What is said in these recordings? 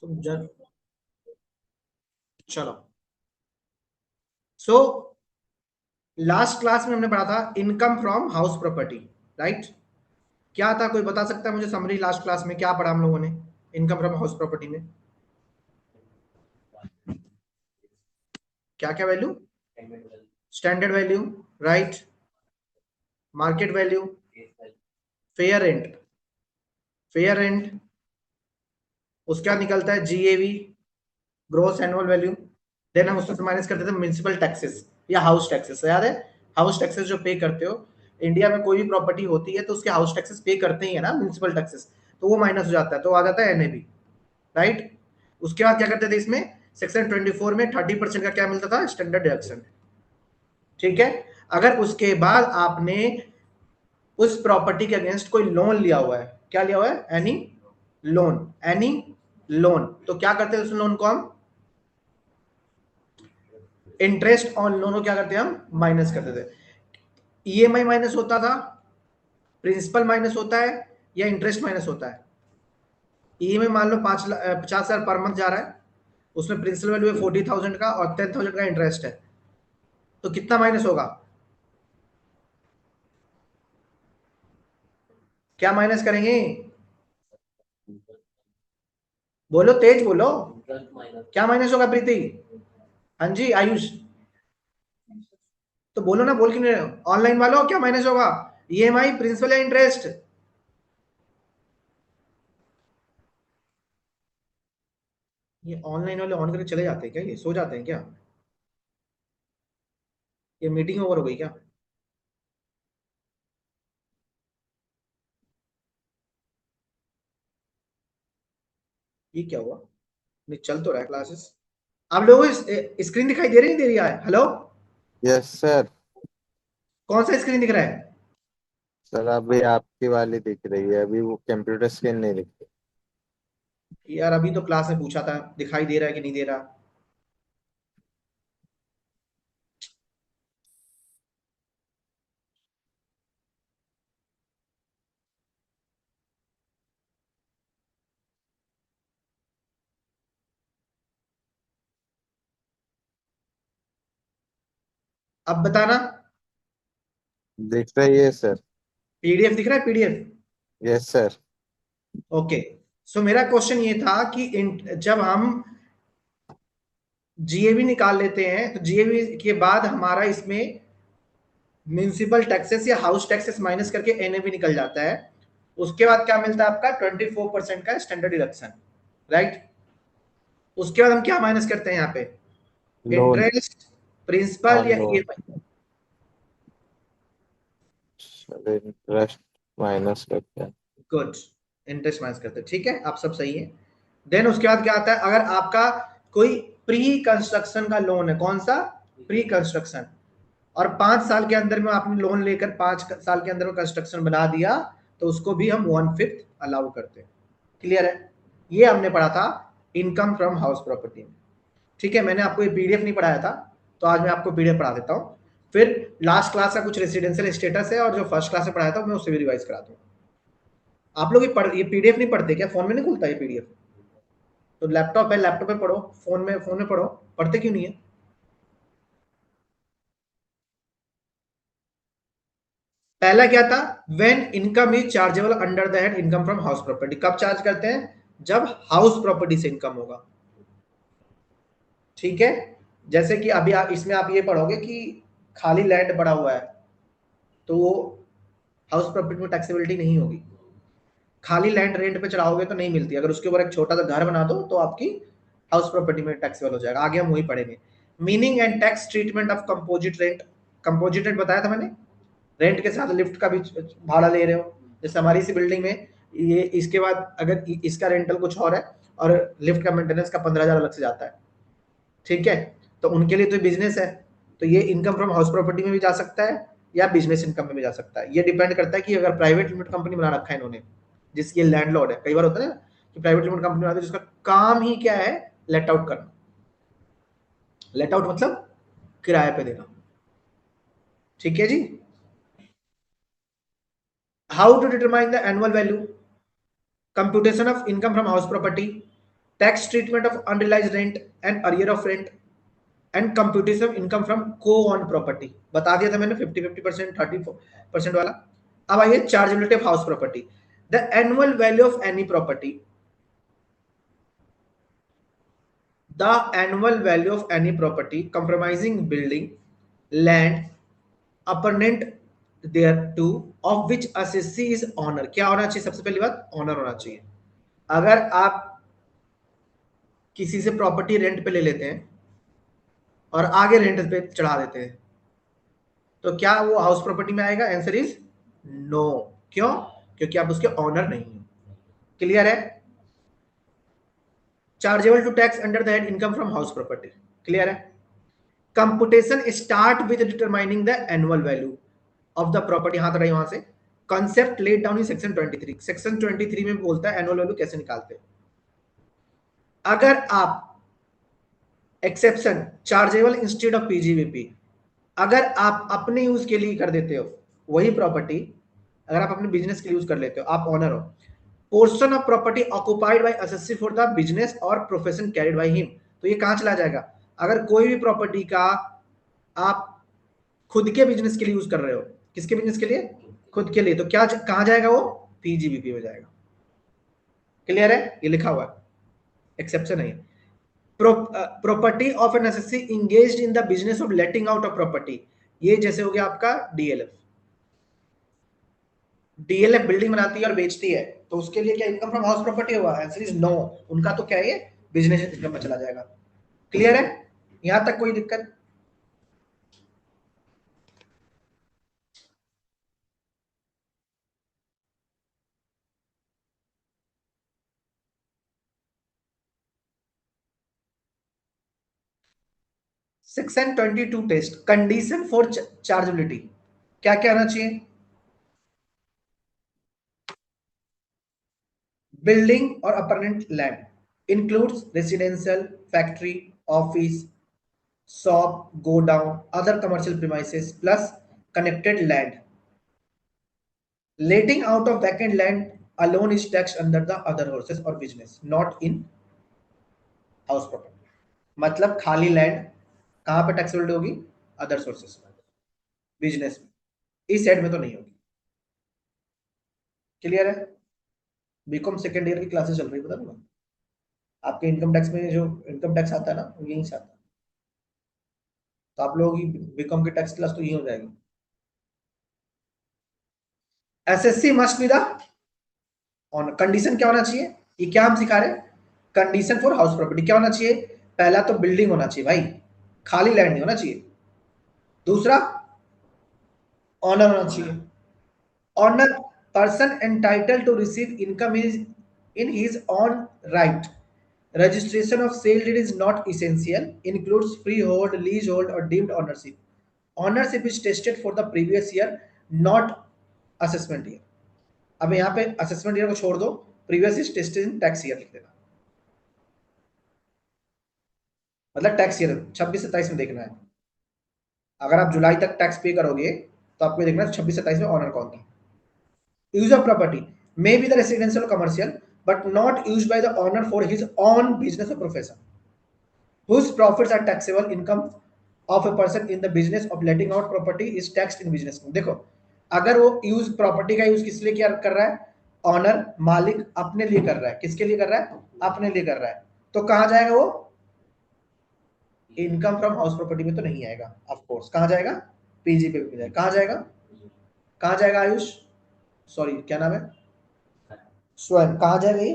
तुम जन चलो। सो लास्ट क्लास में हमने पढ़ा था income from house property, right? क्या था, कोई बता सकता है मुझे समरी? लास्ट क्लास में क्या पढ़ा हम लोगों ने इनकम फ्रॉम हाउस प्रॉपर्टी में? क्या क्या value? Standard value, right. Market value, fair rent, fair rent. उसके बाद निकलता है GAV, gross annual value. Then हम उसमें माइनस करते थे म्युनिसिपल टैक्सेस या हाउस टैक्सेस, याद है? हाउस टैक्सेस जो पे करते हो, इंडिया में कोई भी प्रॉपर्टी होती है तो उसके हाउस टैक्सेस पे करते ही है ना, म्युनिसिपल टैक्सेस। तो वो माइनस हो जाता है, तो आ जाता है एनएबी, राइट। उसके बाद क्या करते थे इसमें, सेक्शन 24 में 30% का क्या मिलता था, स्टैंडर्ड डिडक्शन, ठीक है। अगर उसके बाद आपने उस प्रॉपर्टी के अगेंस्ट कोई लोन लिया हुआ है, क्या लिया हुआ है, एनी लोन, एनी लोन, तो क्या करते हैं उस लोन को हम, इंटरेस्ट ऑन लोन को क्या करते हैं हम, माइनस करते थे। ईएमआई माइनस होता था, प्रिंसिपल माइनस होता है, या इंटरेस्ट माइनस होता है? ईएमआई मान लो 50,000 पर मंथ जा रहा है, उसमें प्रिंसिपल वैल्यू है 40,000 का और 10,000 का इंटरेस्ट है, तो कितना माइनस होगा? क्या माइनस करेंगे? बोलो, तेज बोलो। क्या माइनस होगा प्रीति? हाँ जी आयुष, तो बोलो ना, बोल क्यों नहीं रहे हो? ऑनलाइन वालों क्या माइनस होगा, ईएमआई, प्रिंसिपल या इंटरेस्ट? ये ऑनलाइन वाले ऑन करके चले जाते हैं क्या, ये सो जाते हैं क्या? ये मीटिंग ओवर हो गई क्या? ये क्या हुआ? नहीं, चल तो रहा है क्लासेस। आप लोगों को स्क्रीन दिखाई दे रही नहीं दे रही है? Hello, yes sir. कौन सा स्क्रीन दिख रहा है? सर अभी आपकी वाली दिख रही है, अभी वो कंप्यूटर स्क्रीन नहीं दिख रही। यार अभी तो क्लास में पूछा था, दिखाई दे रहा है कि नहीं दे रहा? अब बताना। दिख रही है सर। पीडीएफ दिख रहा है, पीडीएफ? Yes sir. ओके। सो मेरा क्वेश्चन ये था कि जब हम जीएवी निकाल लेते हैं तो जीएवी के बाद हमारा इसमें म्यूनिसिपल टैक्सेस या हाउस टैक्सेस माइनस करके एनएवी निकल जाता है। उसके बाद क्या मिलता है आपका, 24% का स्टैंडर्ड डिडक्शन, राइट। उसके बाद हम क्या माइनस करते हैं यहाँ पे, लोन, इंटरेस्ट, प्रिंसिपल ऑन या loan. EMI? Sir interest minus करते हैं। गुड, इंटरेस्ट माइनस करते हैं, ठीक है, आप सब सही है। देन उसके बाद क्या आता है, अगर आपका कोई प्री कंस्ट्रक्शन का लोन है, कौन सा, प्री कंस्ट्रक्शन, और 5 साल के अंदर में आपने लोन लेकर 5 साल के अंदर में कंस्ट्रक्शन बना दिया, तो उसको भी हम 1/5 अलाउ करते हैं। क्लियर है? ये हमने पढ़ा था इनकम फ्रॉम हाउस प्रॉपर्टी में, ठीक है। मैंने आपको ये पीडीएफ नहीं पढ़ाया था, तो आज मैं आपको पीडीएफ पढ़ा देता हूँ। फिर लास्ट क्लास का कुछ रेसिडेंशियल स्टेटस है, और जो फर्स्ट क्लास में पढ़ाया था मैं उससे भी रिवाइज करा दूँ। आप लोग ये पीडीएफ नहीं पढ़ते क्या? फोन में नहीं खुलता ये पीडीएफ? तो लैपटॉप है, लैपटॉप पे पढ़ो, फोन में पढ़ो, पढ़ते क्यों नहीं है? पहला क्या था, when income is chargeable under the head income from house property, कब चार्ज करते हैं, जब हाउस प्रॉपर्टी से इनकम होगा, ठीक है। जैसे कि अभी आप इसमें आप ये पढ़ोगे कि खाली लैंड पड़ा हुआ है, तो वो हाउस प्रॉपर्टी में टैक्सेबिलिटी नहीं होगी। खाली लैंड रेंट पे चढ़ाओगे तो नहीं मिलती, अगर उसके ऊपर एक छोटा सा घर बना दो तो आपकी हाउस प्रॉपर्टी में टैक्सेबल हो जाएगा। आगे हम वही पढ़ेंगे। Meaning and tax treatment of composite rent, composite rent बताया था मैंने, रेंट के साथ लिफ्ट का भी भाड़ा ले रहे हो। जैसे हमारी सी बिल्डिंग में, ये इसके बाद अगर इसका रेंटल कुछ और है, और लिफ्ट का मेंटेनेंस का 15,000 अलग से जाता है, ठीक है। तो उनके लिए तो बिजनेस है, तो ये इनकम फ्रॉम हाउस प्रॉपर्टी में भी जा सकता है, या बिजनेस इनकम में भी जा सकता है। ये डिपेंड करता है कि अगर प्राइवेट लिमिटेड कंपनी बना रखा है इन्होंने, जिसकी लैंडलॉर्ड है, कई बार होता है ना कि प्राइवेट लिमिटेड कंपनी बनाते हैं जिसका काम ही क्या है, लेट आउट करना। लेट आउट मतलब किराए पे देना, ठीक है जी। How to determine the annual value, computation of income from house property, tax treatment of unrealised rent and arrear of rent and computation of income from को ऑन प्रॉपर्टी, बता दिया था मैंने 50-50%, 30% वाला। अब आइए chargeability of house property. The annual value of any property, the annual value of any property comprising building, land, appurtenant thereto, of which assessee is owner। क्या होना चाहिए? सबसे पहली बात ऑनर होना चाहिए। अगर आप किसी से प्रॉपर्टी रेंट पे ले लेते हैं और आगे रेंट पे चढ़ा देते हैं तो क्या वो हाउस प्रॉपर्टी में आएगा? Answer is no. क्यों? क्योंकि आप उसके ऑनर नहीं हो। क्लियर है? Chargeable to tax under the head income from house property. Clear है? Computation start with determining the annual value of the property. हाथ रही वहां से concept laid down in section 23। Section 23 में बोलता है एनुअल वैल्यू कैसे निकालते हैं। अगर आप exception chargeable instead of PGBP, अगर आप अपने यूज के लिए कर देते हो वही प्रॉपर्टी, अगर आप अपने बिजनेस के लिए यूज कर लेते हो, आप ऑनर हो, portion of property occupied by assessee for the business और प्रोफेशन कैरिड बाय हिम, तो ये कहां चला जाएगा? अगर कोई भी प्रॉपर्टी का आप खुद के बिजनेस के लिए यूज कर रहे हो, किसके बिजनेस के लिए? खुद के लिए, तो क्या कहां जाएगा वो? पीजीबीपी में जाएगा। क्लियर है? ये लिखा हुआ है, एक्सेप्शन है। Property of an assessee engaged in the business of letting out of property, ये जैसे हो गया आपका डीएलएफ। डीएलएफ बिल्डिंग बनाती है और बेचती है, तो उसके लिए क्या इनकम फ्रॉम हाउस प्रॉपर्टी होगा? Answer is no. उनका तो क्या है, बिजनेस इनकम में चला जाएगा। क्लियर है? यहां तक कोई दिक्कत? Section 22 test, condition for chargeability, क्या क्या आना चाहिए? बिल्डिंग और appurtenant land includes residential, factory, office, shop, godown, other commercial premises plus connected land. Letting out of vacant land alone is taxed under the other sources or business, not in house property. मतलब खाली land कहां पे taxable होगी? Other sources में, business में, इस side में तो नहीं होगी। क्लियर है? बीकॉम सेकेंड ईयर की क्लासेस चल रही है, बता दूंगा आपके इनकम टैक्स में जो इनकम टैक्स आता है ना, वो यहीं से आता है, तो आप लोगों की बीकॉम की टैक्स क्लास तो यही हो जाएगी। SSC must be the on. Condition क्या होना चाहिए? ये क्या हम सिखा रहे हैं? कंडीशन फॉर हाउस प्रॉपर्टी क्या होना चाहिए? पहला तो बिल्डिंग होना चाहिए भाई, खाली लैंड नहीं होना चाहिए। दूसरा ऑनर होना चाहिए। Owner person entitle to receive income is in his own right. Registration of sale deed is not essential, includes free hold, lease hold और deemed ownership. Ownership is tested for the previous year, not assessment year. अब यहाँ पे assessment year को छोड़ दो, previous is tested in tax year लिख देना। मतलब टैक्स ईयर 26-27 में देखना है। अगर आप जुलाई तक टैक्स पे करोगे तो आपको देखना है 26-27 में ऑनर कौन था। Use of property may be the residential commercial but not used by the owner for his own business और profession, whose profits are taxable income of a person in the business of letting out property is taxed in business। देखो, अगर वो use property का use किस लिए क्या कर रहा है? ऑनर, मालिक अपने लिए कर रहा है। किसके लिए कर रहा है? अपने लिए कर रहा है, तो कहां जाएगा वो? इनकम फ्रॉम हाउस प्रॉपर्टी में तो नहीं आएगा। ऑफ कोर्स कहां जाएगा? पीजीपी में जाएगा। कहां जाएगा? कहां जाएगा आयुष? सॉरी क्या नाम है? स्वयं। कहां जाएगा ये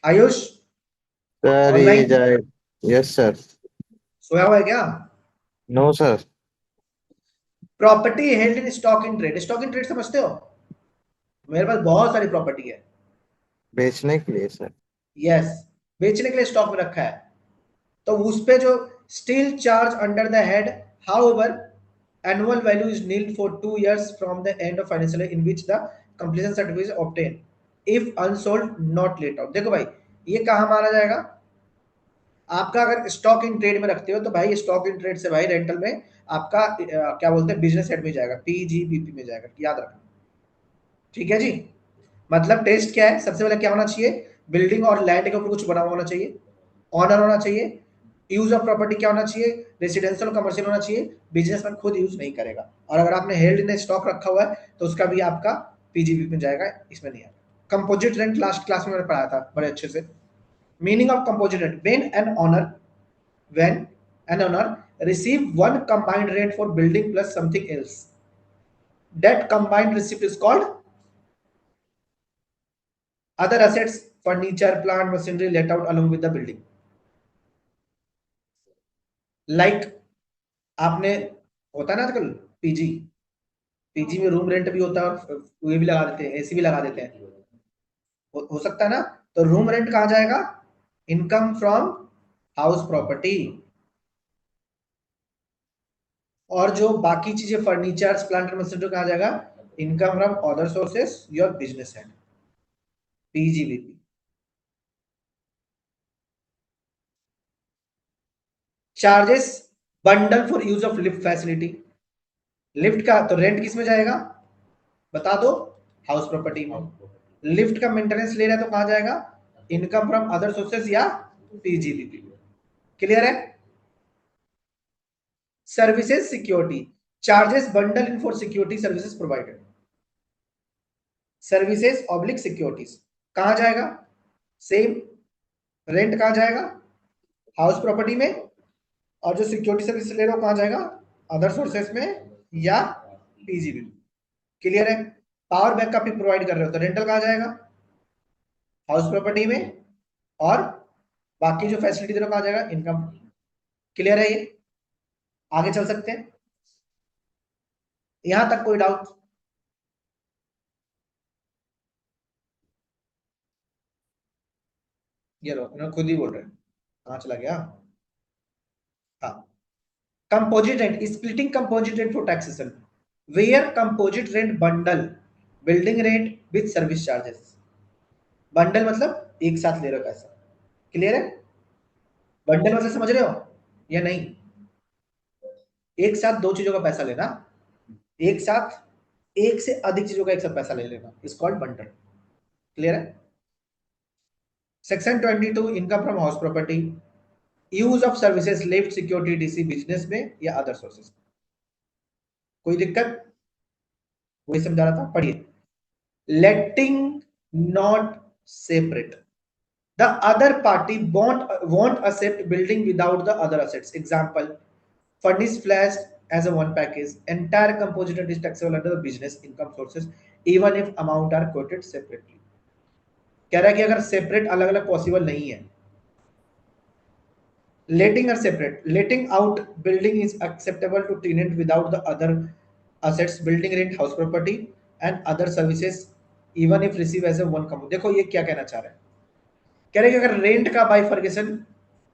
आयुष? सर ये ऑनलाइन जाए। Yes sir. सोया हुआ है क्या? No sir. Property held in stock in trade. Stock in trade समझते हो? मेरे पास बहुत सारी प्रॉपर्टी है। बेचने के लिए सर। यस, बेचने के लिए स्टॉक में रखा है, तो उस पे जो still charge under the head however annual value is nil for 2 years from the end of financial year in which the completion certificate is obtain if unsold not let out. देखो भाई, ये कहां माना जाएगा? आपका अगर स्टॉक इन ट्रेड में रखते हो तो भाई स्टॉक इन ट्रेड से भाई रेंटल में आपका क्या बोलते हैं, बिजनेस हेड में जाएगा, पीजीबीपी में जाएगा। याद रखना, ठीक है जी। मतलब टेस्ट क्या है? सबसे पहले क्या होना चाहिए? बिल्डिंग और लैंड के ऊपर कुछ बना हुआ होना चाहिए, ऑनर होना चाहिए, यूज ऑफ प्रॉपर्टी क्या होना चाहिए, रेसिडेंशियल कमर्शियल होना चाहिए, बिजनेसमैन खुद यूज नहीं करेगा, और अगर आपने हेल्ड इन स्टॉक रखा हुआ है तो उसका भी आपका पीजीबी में जाएगा, इसमें नहीं आएगा। कंपोजिट रेंट लास्ट क्लास में मैंने पढ़ाया था बड़े अच्छे से। Meaning of composite rent, when an owner receive one combined rent for building plus something else, that combined receipt is called other assets, furniture, plant, machinery let out along with the building. Like आपने होता है ना आजकल PG, PG में room rent भी होता है और ये भी लगा देते हैं, एसी भी लगा देते हैं, हो सकता है ना। तो रूम रेंट कहाँ जाएगा, इनकम फ्रॉम हाउस प्रॉपर्टी। और जो बाकी चीजें फर्नीचर प्लांट मशीनरी कहाँ जाएगा, income from other sources or business है, PGBP. Charges bundle for use of lift facility, lift का तो रेंट किस में जाएगा बता दो, हाउस प्रॉपर्टी में। लिफ्ट का मेंटेनेंस ले रहा है तो कहां जाएगा, इनकम फ्रॉम अदर सोर्सेस या पीजीबीपी। क्लियर है। Services security, charges bundle in for security services provided, services oblique securities कहां जाएगा, सेम रेंट कहां जाएगा, हाउस प्रॉपर्टी में, और जो सिक्योरिटी सर्विस ले रहे हो कहां जाएगा, अदर सोर्सेस में या पीजीबी। क्लियर है। पावर बैकअप भी प्रोवाइड कर रहे हो तो रेंटल कहां जाएगा, हाउस प्रॉपर्टी में, और बाकी जो फैसिलिटी दे रहे हो कहां जाएगा, इनकम। क्लियर है। ये आगे चल सकते हैं, यहां तक कोई डाउट। ये लो उन्होंने खुद ही बोल रहे हैं, कहां चला गया। हाँ, composite rent, splitting composite rent for taxation, where composite rent bundle building rent with service charges. Bundle मतलब एक साथ ले रहे हो पैसा। क्लियर है। बंडल मतलब समझ रहे हो या नहीं, एक साथ दो चीजों का पैसा लेना, एक साथ एक से अधिक चीजों का एक साथ पैसा ले लेना, इज कॉल्ड बंडल। क्लियर है। Section 22 income from house property, use of services lift security DC business में या अदर सोर्सेज। कोई दिक्कत, वही समझा रहा था, पढ़िए। Letting not separate, the other party won't accept building without the other assets. Example, furnished flats as a one package, entire component is taxable under the business income sources even if amount are quoted separately. कह रहा है कि अगर separate अलग अलग possible नहीं है, letting are separate, letting out building is acceptable to tenant without the other assets, building rent house property and other services even if receive as a one component. देखो ये क्या कहना चाह रहे हैं, कह रहे हैं कि अगर रेंट का बाइफर्केशन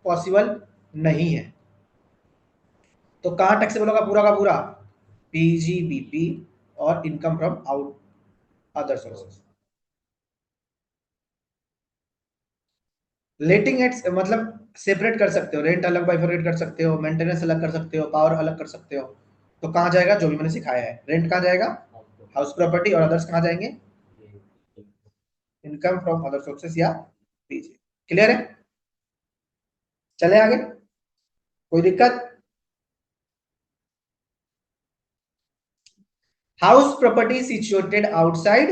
पॉसिबल नहीं है तो कहां टैक्सेबल होगा पूरा का पूरा, पीजीबीपी और income from out other sources. Letting its मतलब सेपरेट कर सकते हो, रेंट अलग बाइफर्केट कर सकते हो, मेंटेनेंस अलग कर सकते हो, पावर अलग कर सकते हो। तो कहां जाएगा, जो भी मैंने सिखाया है, रेंट कहां जाएगा, हाउस प्रॉपर्टी, और अदर्स कहां जाएंगे, इनकम फ्रॉम अदर सोर्सेस या पीजी। क्लियर है। चले आगे, कोई दिक्कत। House property situated outside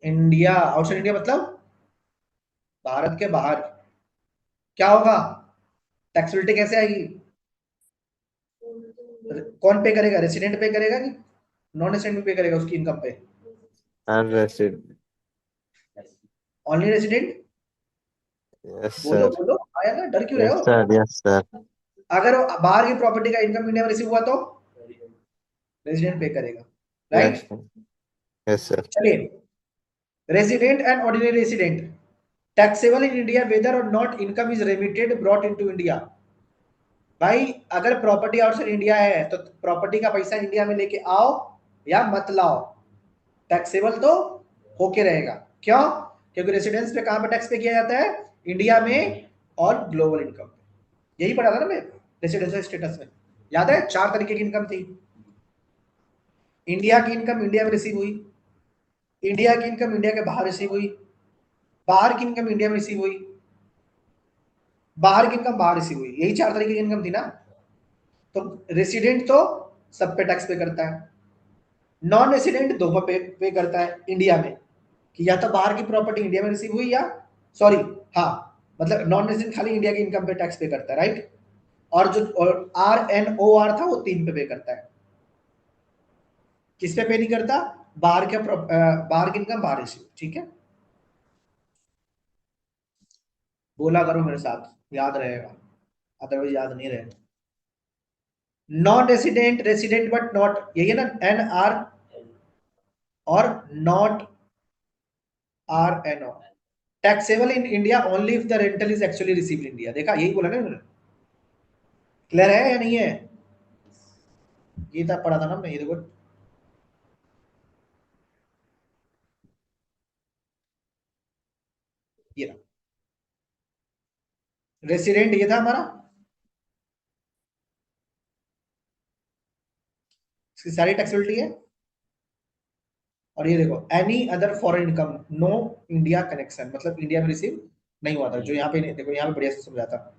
India, outside India मतलब भारत के बाहर, क्या होगा, टैक्सेबिलिटी कैसे आएगी, कौन पे करेगा, रेसिडेंट पे करेगा कि नॉन रेसिडेंट पे करेगा उसकी इनकम पे, अनरेसिडेंट। Only resident. यस बोलो सर। बोलो, आया ना, डर क्यों रहे यस हो। सर। Yes sir. अगर बाहर की प्रॉपर्टी का इनकम इंडिया में रिसीव हुआ तो रेसिडेंट पे करेगा, yes right. Sir. Yes sir. चलिए, resident and ordinary resident taxable in India whether or not income is remitted brought into India. भाई अगर प्रॉपर्टी आउटसाइड इंडिया है तो प्रॉपर्टी का पैसा इंडिया में लेके आओ या मत लाओ, टैक्सेबल तो होके रहेगा। क्यों, क्योंकि रेसिडेंस पे कहां पर टैक्स पे किया जाता है, इंडिया में और ग्लोबल इनकम। यही पढ़ा था ना मैं रेसिडेंशियल स्टेटस में, याद है 4 तरीके की इनकम थी। इंडिया की इनकम इंडिया में रिसीव हुई, इंडिया की इनकम इंडिया के बाहर रिसीव हुई, बाहर की इनकम इंडिया में रिसीव हुई, बाहर की इनकम बाहर रिसीव हुई, यही 4 तरीके की इनकम थी ना। तो रेसिडेंट तो सब पे टैक्स पे करता है, नॉन रेसिडेंट दो पे करता है इंडिया में, कि या तो बाहर की प्रॉपर्टी इंडिया में रिसीव हुई, या सॉरी, हाँ, मतलब नॉन रेसिडेंट खाली इंडिया की इनकम पे टैक्स पे करता है, राइट। और जो RNOR था वो 3 पे करता है। किस पे नहीं करता? बाहर की इनकम बाहर रिसीव, ठीक है। बोला करो मेरे साथ, याद रहेगा, अदरवाइज याद नहीं रहेगा। Non resident, resident but not, यही है ना, NR और not RNO। Taxable in India only if the rental is actually received in India, देखा, यही बोला ना मैंने। क्लियर है या नहीं है? ये था, पढ़ा था ना हमने, ये देखो। ये रेसिडेंट ये था हमारा, इसकी सारी टैक्सेबिलिटी है। और ये देखो, any other foreign income, no India connection, मतलब इंडिया में रिसीव नहीं हुआ था, जो यहाँ पे देखो, यहाँ पे बढ़िया से समझाता।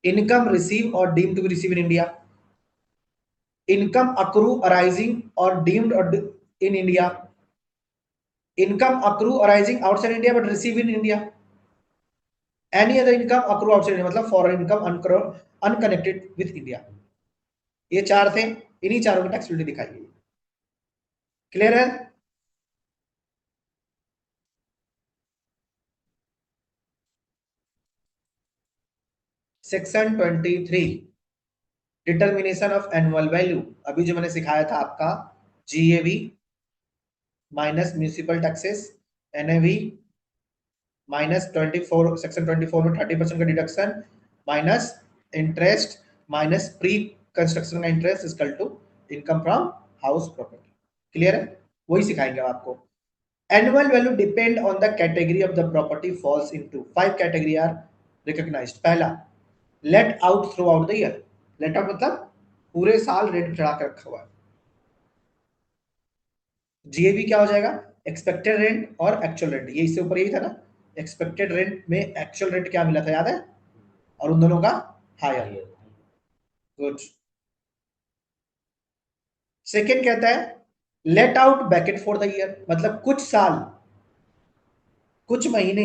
Income receive or deem to be receive in India, income accrue arising or deemed in India, income accrue arising outside India but receive in India, any other income accrue outside India, मतलब foreign income unconnected with India. ये 4 थे, इन्हीं चारों की taxability दिखाई गई। Clear है? Section 23, determination of annual value, अभी जो मैंने सिखाया था आपका, GAV minus municipal taxes, NAV minus 24, section 24 में 30% का deduction, minus interest, minus pre construction का interest equal to income from house property. Clear है? वही सिखाएंगे आपको। Annual value depend on the category of the property, falls into 5 category are recognised. पहला, let out throughout the year, late out मतलब पूरे साल rent चढ़ा कर रखा हुआ है। GAV क्या हो जाएगा? एक्सपेक्टेड रेंट और एक्चुअल रेंट, ये इससे ऊपर यही था ना। एक्सपेक्टेड रेंट में एक्चुअल रेंट क्या मिला था, याद है? और उन दोनों का हायर। गुड। सेकेंड कहता है, let out baked for the year, मतलब कुछ साल, कुछ महीने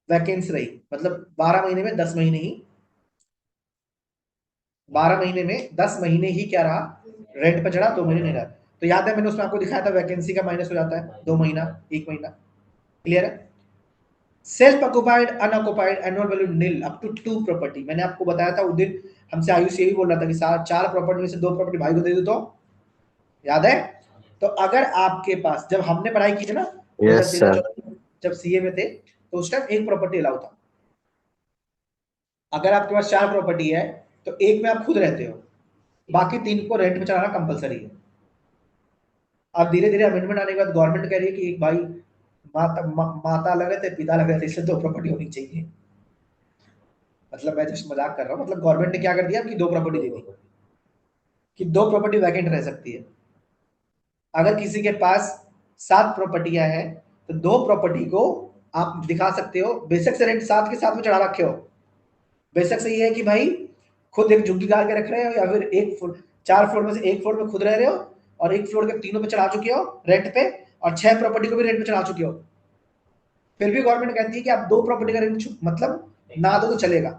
वैकेंसी रही, मतलब 12 महीने में 10 महीने ही, 12 महीने में 10 महीने ही क्या रहा, रेंट पे चढ़ा, 2 महीने नहीं रहा। तो याद है मैंने उसमें आपको दिखाया था, वैकेंसी का माइनस हो जाता है 2 महीना, 1 महीना। क्लियर है? Self occupied unoccupied annual value nil up to 2 property, मैंने आपको बताया था उस दिन, हमसे आयुष यही बोल रहा था कि 4 प्रॉपर्टी में से 2 प्रॉपर्टी भाई को दे दो, तो याद है। तो अगर आपके पास, जब हमने पढ़ाई की थी ना यस सर। 2013-14, जब CA में थे, तो उस टाइम एक प्रॉपर्टी अलाउ था। अगर आपके पास 4 प्रॉपर्टी है, तो एक में आप खुद रहते हो, बाकी 3 को रेंट में चलाना कंपलसरी है। अब धीरे धीरे अमेंडमेंट आने के बाद गवर्नमेंट कह रही है कि एक भाई, माता अलग है तो पिता अलग है, इसलिए 2 प्रॉपर्टी होनी चाहिए। मतलब मैं जस्ट मजाक कर रहा हूँ, मतलब गवर्नमेंट ने क्या कर दिया कि 2 प्रॉपर्टी दे दी, कि 2 प्रॉपर्टी वैकेंट रह सकती है। अगर किसी के पास 7 प्रॉपर्टियां हैं, तो 2 प्रॉपर्टी को आप दिखा सकते हो, बेशक से रेंट 7 के साथ में चढ़ा रखे हो, बेशक से ये है कि भाई खुद एक झुग्गी डाल के रख रहे हो, या फिर 4 फ्लोर में से 1 फ्लोर में खुद रह रहे हो, और 1 फ्लोर के तीनों पे चढ़ा चुके हो रेंट पे, और 6 प्रॉपर्टी को भी रेंट पे चढ़ा चुके हो, फिर भी गवर्नमेंट कहती है कि आप 2 प्रॉपर्टी का रेंट मतलब ना दो तो चलेगा।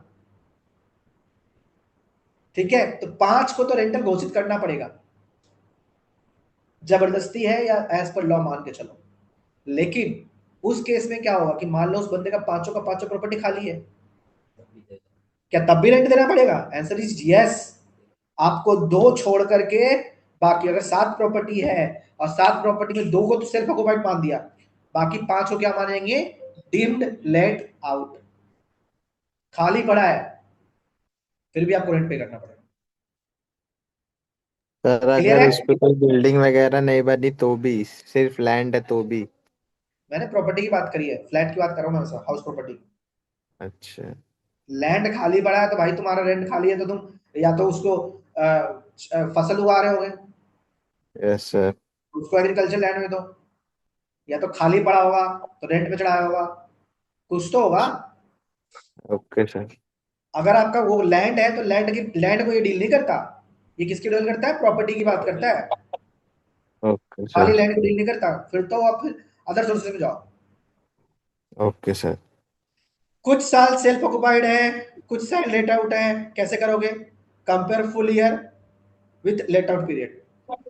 ठीक है, तो 5 को तो रेंटल घोषित करना पड़ेगा, जबरदस्ती है या एज पर लॉ मान के चलो। लेकिन उस केस में क्या होगा कि मान लो उस बंदे का पांचों का पांचों प्रॉपर्टी खाली है, क्या तब भी रेंट देना पड़ेगा? Answer is yes. आपको 2 छोड़ करके, बाकी अगर 7 प्रॉपर्टी है, और 7 प्रॉपर्टी में 2 को तो सेल्फ ऑक्युपाइड मान दिया, बाकी 5 को क्या मानेंगे? डिम्ड लेट आउट, खाली पड़ा है, फिर भी आपको रेंट पे करना पड़ेगा। सर क्लियर अगर है? उस पे कोई बिल्डिंग वगैरह नहीं बनी तो भी, सिर्फ लैंड है तो भी? मैंने प्रॉपर्टी की बात करी है, फ्लैट की बात कर रहा हूँ मैं, हाउस प्रॉपर्टी। अच्छा। लैंड खाली पड़ा है तो भाई तुम्हारा रेंट खाली है, तो तुम या तो उसको फसल उगा रहे होगे, यस सर। उसको एग्रीकल्चर लैंड में दो, या तो खाली पड़ा होगा तो रेंट पे चढ़ाया होगा। कुछ तो होगा। Okay sir. अगर आपका वो लैंड है तो लैंड को ये डील नहीं करता। ये किसकी डील करता है? प्रॉपर्टी की बात करता है। ओके खाली सर। लैंड को डील नहीं करता। फिर तो आप फिर अदर सोर्सेज में जाओ। Okay sir. कुछ साल सेल्फ ऑक्युपाइड है, कुछ साल लेट आउट है, कैसे करोगे? Compare full year with let out period,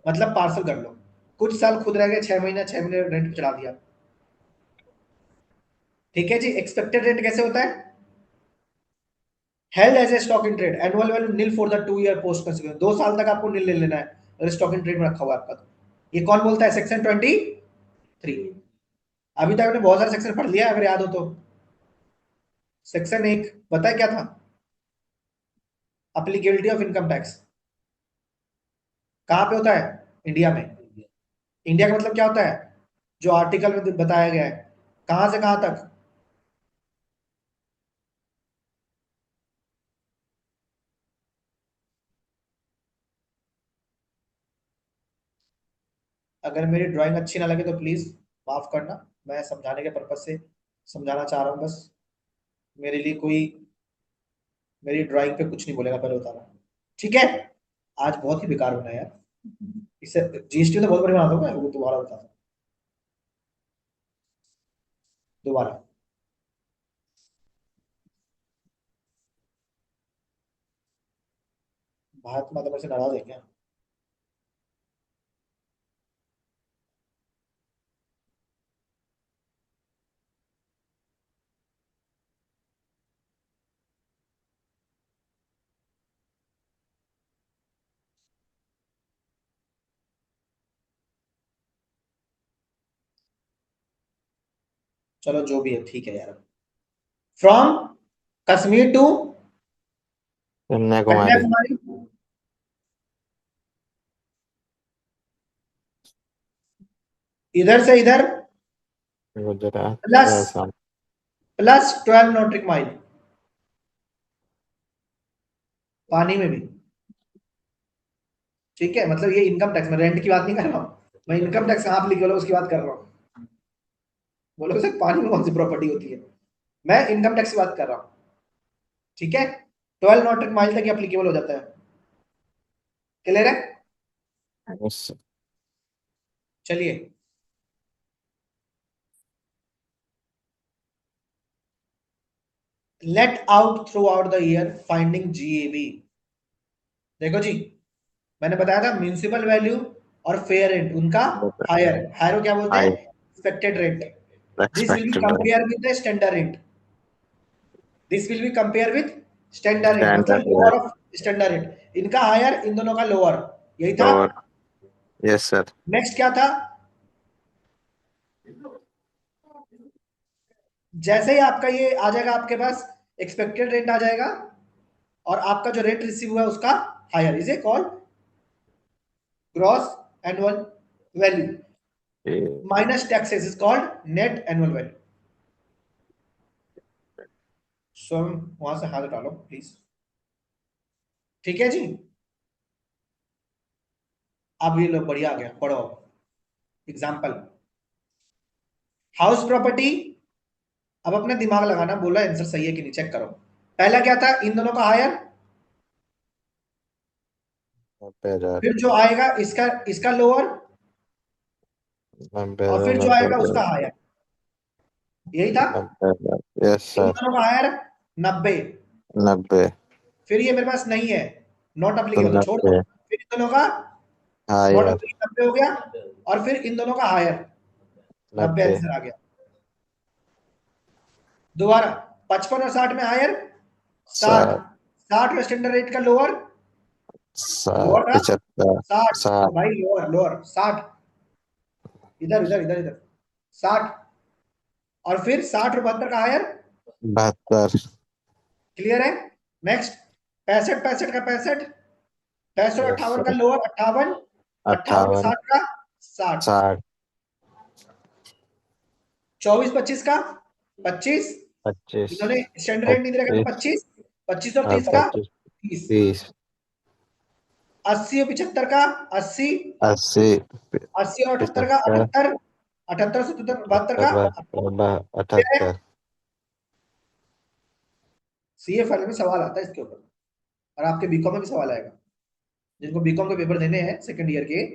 मतलब पार्सल कर लो। कुछ साल खुद रह गए, 6 महीना, 6 महीने रेंट पे चढ़ा दिया। ठीक है जी। एक्सपेक्टेड रेंट कैसे होता है? Held as a stock in trade, annual value nil for the 2 year post consider, 2 साल तक आपको नील ले लेना है अगर स्टॉक इन ट्रेड में रखा हुआ है आपका तो। ये कौन बोलता है? सेक्शन 23। अभी तक आपने बहुत सारे सेक्शन पढ़ लिया अगर याद हो तो। सेक्शन 1 बताए क्या था? Applicability of income tax. कहां पे होता है? इंडिया में। इंडिया का मतलब क्या होता है? जो आर्टिकल में बताया गया है, कहां से कहां तक? अगर मेरी ड्राइंग अच्छी ना लगे तो प्लीज माफ करना। मैं समझाने के पर्पज से समझाना चाह रहा हूँ बस। मेरे लिए कोई मेरी ड्राइंग पे कुछ नहीं बोलेगा, पहले बता रहा हूँ। ठीक है। आज बहुत ही बेकार बना यार। इससे जीएसटी तो बहुत बड़ी बना दूंगा, वो दोबारा बता दूं। दोबारा। महात्मा तो मेरे से नाराज है क्या? चलो जो भी है ठीक है यार। From Kashmir to Kanyakumari. कन्याकुमारी। इधर से इधर Gujarat. Plus Assam. +12 nautical mile. पानी में भी। ठीक है, मतलब ये इनकम टैक्स में, रेंट की बात नहीं कर रहा हूँ मैं। इनकम टैक्स कहाँ एप्लीकेबल है उसकी बात कर रहा हूँ। बोलोगे सर पानी में कौन सी प्रॉपर्टी होती है? मैं इनकम टैक्स की बात कर रहा हूँ। ठीक है। 12 नॉटिक माइल तक एप्लीकेबल हो जाता है। क्लियर है? यस। चलिए। Let out throughout the year finding GAV. देखो जी, मैंने बताया था म्यूनिसिपल वैल्यू और फेयर रेंट उनका हायर। हायर को क्या बोलते हैं? High. Expected rent. This will be expected compare with the standard rent. This will be compare with standard rate, मतलब standard lower of standard rate. इनका हायर, इन दोनों का लोअर। यही था। लोअर। Yes sir. नेक्स्ट क्या था? जैसे ही आपका ये आ जाएगा आपके पास, एक्सपेक्टेड रेट आ जाएगा, और आपका जो रेट रिसीव हुआ है उसका higher, is a called gross annual value minus taxes, is called net annual value. So वहां से हाथ उठा लो प्लीज। ठीक है जी। अब ये लो, बढ़िया आ गया, पढ़ो। Example, house property. अब अपना दिमाग लगाना, बोला आंसर सही है कि नहीं चेक करो। पहला क्या था? इन दोनों का हायर। 90,000। फिर जो आएगा इसका इसका लोअर। 90,000। और फिर जो आएगा 90,000। उसका हायर। यही था। 90,000। Yes in sir. दोनों का हायर 90। 90। फिर ये मेरे पास नहीं है, नॉट तो अप्लीकेबल, छोड़ दो। 90। फिर इन दोनों का नॉट हायर। अप्लीकेबल, 90 हो गया। और फिर इन दोनों का हायर, 90 90। आंसर आ गया। दोबारा, 55 और 60 में हायर 60। 60। 60 और स्टैंडर्ड रेट का लोअर। 60। लोअर था 75। 60। तो 60। भाई लोअर लोअर 60। इधर इधर इधर इधर 60। और फिर 60 और 72 का हायर। 72। क्लियर है? नेक्स्ट, 65 65 का 65। 65 और यस 58 का सर। लोअर 58। 58 और 58। 60 का 60। 60। 24 25 का 25। 25। इन्होंने स्टैंडर्ड रेट नहीं दे रखा तो 25। 25। 25 और और 30 का 25। 30। 30। 80 और 75 का 80। 80। 80 और 78 का 75। 78। 78 और 77 72 का 78। 78। क्लियर है? 78। सीए फाइनल में सवाल आता है इसके ऊपर, और आपके बीकॉम में भी सवाल आएगा। जिनको बीकॉम के पेपर देने हैं सेकंड ईयर के,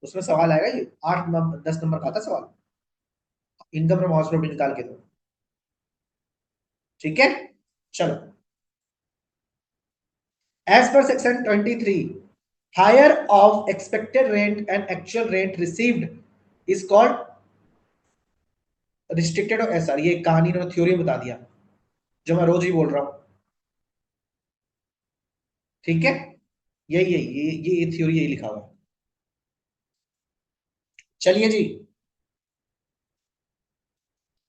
उसमें सवाल आएगा, ये 8 नंबर 10 नंबर का आता है सवाल, इनकम फ्रॉम हाउस प्रॉपर्टी निकाल के दो। ठीक है, चलो। As per section 23, higher of expected rent and actual rent received is called restricted और एसआर। ये कहानी ने थ्योरी बता दिया जो मैं रोज ही बोल रहा हूं। ठीक है, यही है, ये थ्योरी यही लिखा हुआ है। चलिए जी,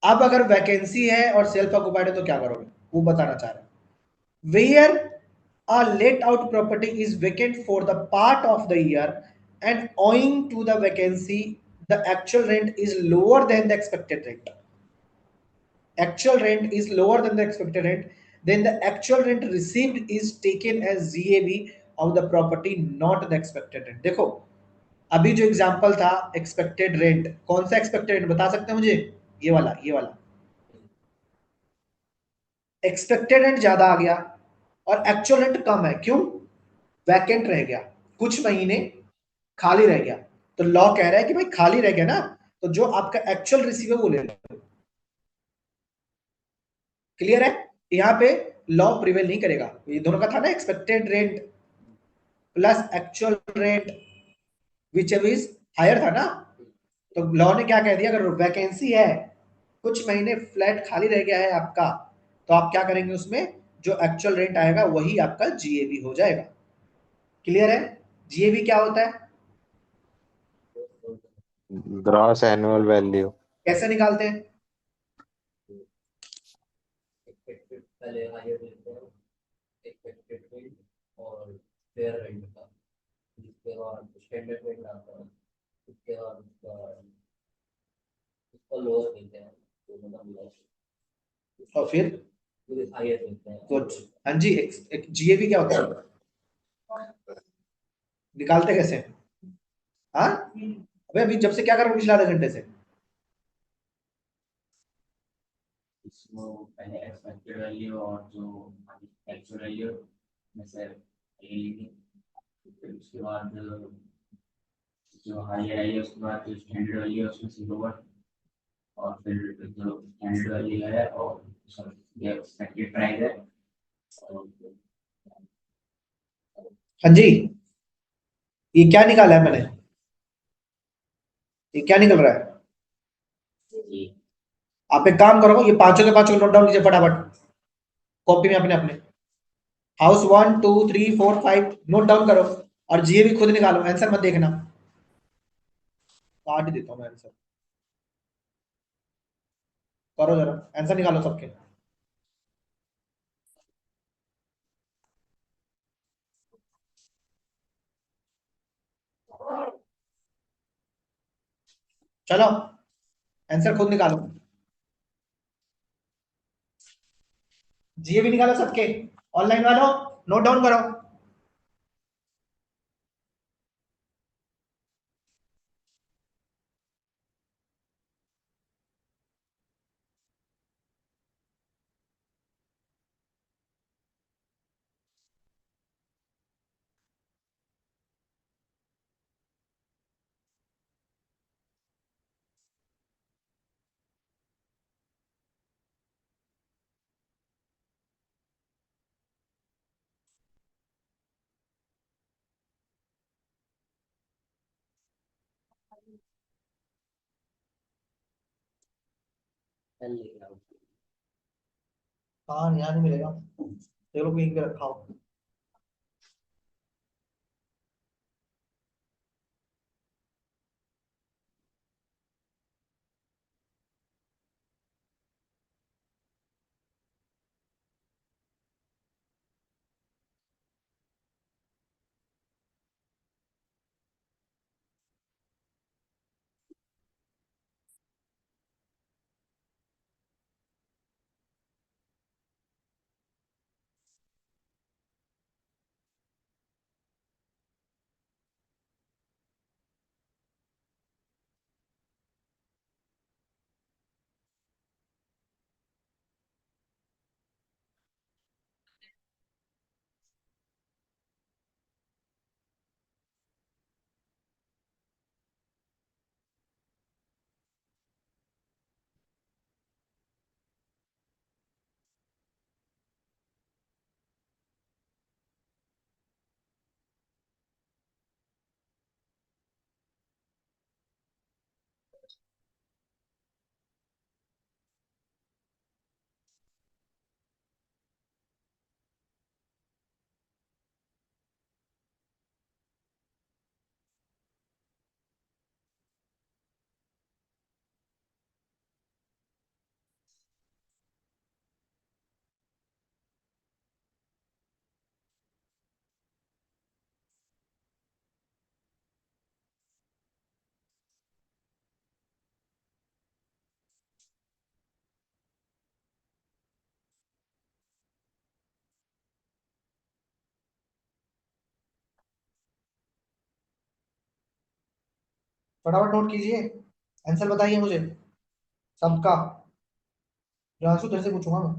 अब अगर वैकेंसी है और सेल्फ ऑक्युपाइड है तो क्या करोगे, वो बताना चाह रहे हैं। Where a let out property is vacant for the part of the year and owing to the vacancy the actual rent is lower than the expected rent, actual rent is lower than the expected rent, then the actual rent received is taken as GAV of the property, not the expected rent। देखो, अभी जो example था expected rent, कौन सा expected rent बता सकते हैं मुझे? ये वाला एक्सपेक्टेड रेंट ज्यादा आ गया और एक्चुअल रेंट कम है, क्यों? वैकेंट रह गया, कुछ महीने खाली रह गया। तो लॉ कह रहा है कि भाई खाली रह गया ना, तो जो आपका एक्चुअल रिसीव है वो ले लो। क्लियर है? यहाँ पे लॉ प्रिवेल नहीं करेगा। ये दोनों का था ना, expected rent plus actual rent, which is higher था ना। तो लॉ ने क्या कह दिया, अगर वैकेंसी है, कुछ महीने फ्लैट खाली रह गया है आपका, तो आप क्या करेंगे, उसमें जो एक्चुअल रेंट आएगा वही आपका जीएबी हो जाएगा। क्लियर है? जीएबी क्या होता है? Gross annual value. कैसे निकालते हैं? एक्सपेक्टेड पहले हायर लेते हैं, एक्सपेक्टेड रेट और फेयर रेट का, जिसके बाद स्टैंडर्ड रेट आता है, उसके बाद उसका लोअर देते हैं, तो मतलब लोअर, और फिर फिर हायर देते हैं। कुछ, हाँ जी, जीएबी क्या होता है, निकालते कैसे हैं? हाँ, अबे अभी जब से क्या कर रहा हूँ पिछले आधे घंटे से? इसको पहले एक्सपेक्टेड वैल्यू और जो एक्चुअल वैल्यू में से ये लिखेंगे, फिर उसके बाद जो हायर है उसके बाद जो स्टैंडर्ड वैल्यू है उसमें से लोअर, और फिर जो स्टैंडर्ड वैल्यू है और जो एक्सपेक्टेड प्राइस है और हाँ जी, ये क्या निकाला है मैंने, ये क्या निकल रहा है? ये आप एक काम करो, ये पांचों के पांचों नोट डाउन कीजिए फटाफट कॉपी में अपने अपने। हाउस 1 2 3 4 5 नोट डाउन करो, और जीए भी खुद निकालो, आंसर मत देखना, काट ही देता हूँ मैं आंसर। करो जरा, आंसर निकालो सबके। चलो, आंसर खुद निकालो, जीए भी निकालो सबके, ऑनलाइन वालों नोट डाउन करो। पहले लिखा हूँ। हाँ, यहाँ नहीं मिलेगा, चलो कहीं पे रखा हो। फटाफट नोट कीजिए, आंसर बताइए मुझे सबका। प्रांशु तेरे से पूछूंगा मैं।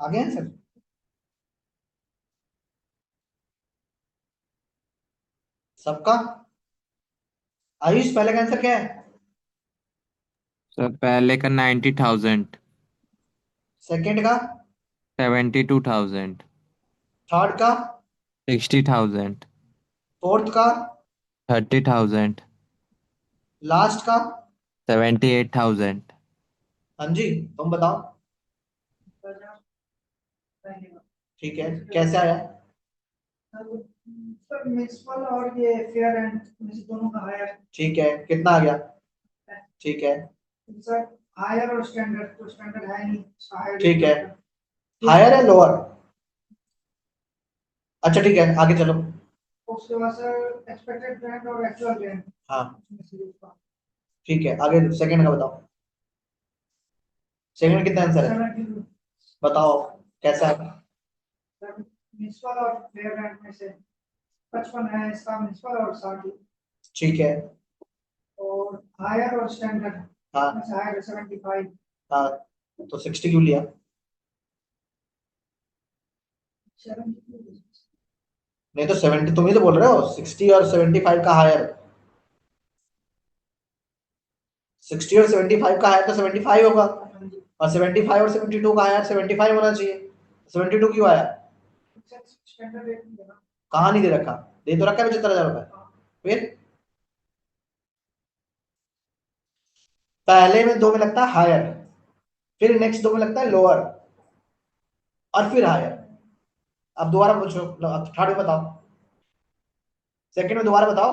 आ गया आंसर सबका? आयुष पहले का आंसर क्या है? सर पहले का 90,000, सेकंड का? 72,000, थर्ड का? 60,000, फोर्थ का? 30,000, लास्ट का? 78,000। हाँ जी, तुम बताओ। ठीक है, कैसे आया? सर म्यूनिसिपल और ये फेयर एंड दोनों का हायर। ठीक है, कितना आ गया? ठीक है। सर हायर और स्टैंडर्ड, तो स्टैंडर्ड है नहीं, हायर। ठीक है, हायर है लोअर? अच्छा ठीक है, आगे चलो। उसके बाद सर एक्सपेक्टेड रेंट और एक्चुअल रेंट। हाँ ठीक है, आगे सेकंड का बताओ। सेकंड कितना आंसर है? 72। बताओ कैसा है? म्यूनिसिपल और फेयर रेंट में से 55 है इसका म्यूनिसिपल और 60। ठीक है। और हायर और स्टैंडर्ड हाँ में से हायर 75। हाँ, तो 60 क्यों लिया? 72। नहीं तो 70 तुम ही तो बोल रहे हो, 60 और 75 का हायर। 60 और 75 का हायर तो 75 होगा, और 75 और 72 का हायर 75 होना चाहिए। 72 क्यों आया? स्टैंडर्ड रेट नहीं देना। कहाँ नहीं दे रखा? दे तो रखा है 75,000 रुपए। फिर पहले में दो में लगता है हायर, फिर नेक्स्ट दो में लगता है लोअर, और फिर हायर। अब दोबारा पूछो, अब थर्ड में बताओ, सेकंड में दोबारा बताओ।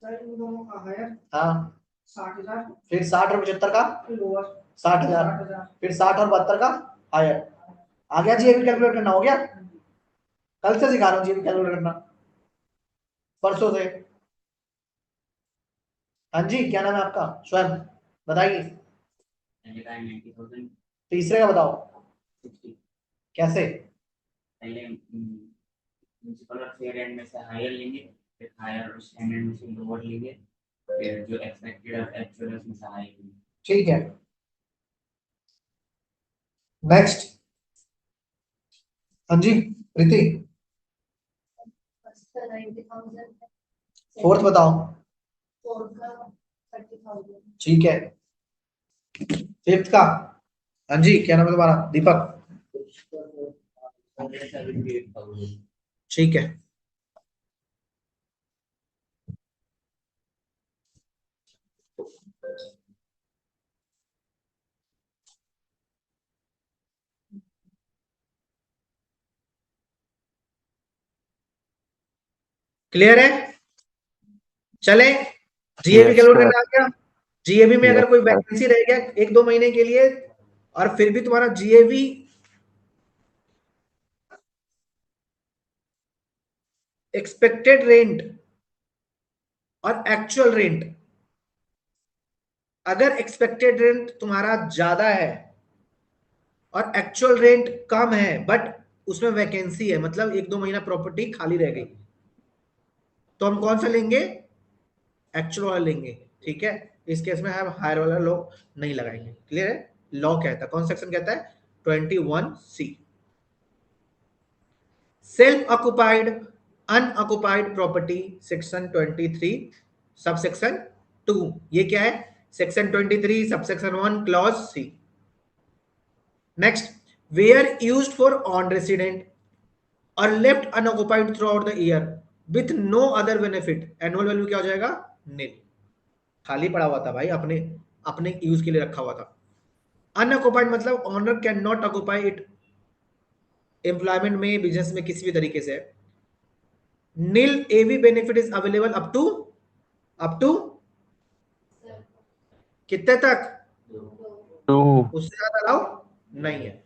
सर इन दोनों का हायर हाँ, 60,000, फिर 60 और 75 का लोअर 60,000, 60,000। फिर 60 और 72 का हायर। आ गया जी, ये भी कैलकुलेट करना हो गया। कल से सिखा रहा हूँ जी, भी कैलकुलेट करना, परसों से। हाँ जी, क्या नाम है आपका? स्वयं बताइए। पहले का 90,000, तीसरे का बताओ 60। कैसे? पहले म्यूनिसिपल और फेयर एंड में से हायर लेंगे, फिर हायर और स्टैंडर्ड में से लोअर लेंगे, फिर जो एक्सपेक्टेड और एक्चुअल में से हायर लेंगे। ठीक है, नेक्स्ट। हाँ जी प्रीति, फोर्थ बताओ। ठीक है, फिफ्थ का? हाँ जी, क्या नाम है तुम्हारा? दीपक। 178,000। ठीक है, क्लियर है? चले, जीएबी यस कैलकुलेट सर। करना आ गया। जीएबी में अगर यस कोई सर। वैकेंसी रह गया एक दो महीने के लिए, और फिर भी तुम्हारा जीएबी एक्सपेक्टेड रेंट और एक्चुअल रेंट, अगर एक्सपेक्टेड रेंट तुम्हारा ज्यादा है और एक्चुअल रेंट कम है, बट उसमें वैकेंसी है, मतलब एक दो महीना प्रॉपर्टी खाली रह गई, तो हम कौन सा लेंगे? एक्चुअल वाला लेंगे। ठीक है, इस केस में हम हायर वाला लॉ नहीं लगाएंगे। क्लियर है? लॉ कहता है, कौन सेक्शन कहता है? 21C। Self occupied unoccupied property section 23 sub section 2, ये क्या है? Section 23 sub section 1 clause C. Next, where used for own resident or left unoccupied throughout the year with no other benefit, annual value क्या हो जाएगा? नील। खाली पड़ा हुआ था भाई, अपने अपने यूज के लिए रखा हुआ था। अनऑक्युपाइड मतलब owner can not occupy it, employment में, बिजनेस में, किसी भी तरीके से। Nil AV benefit is available up to कितने तक? तो उससे ज्यादा अलाउ नहीं है।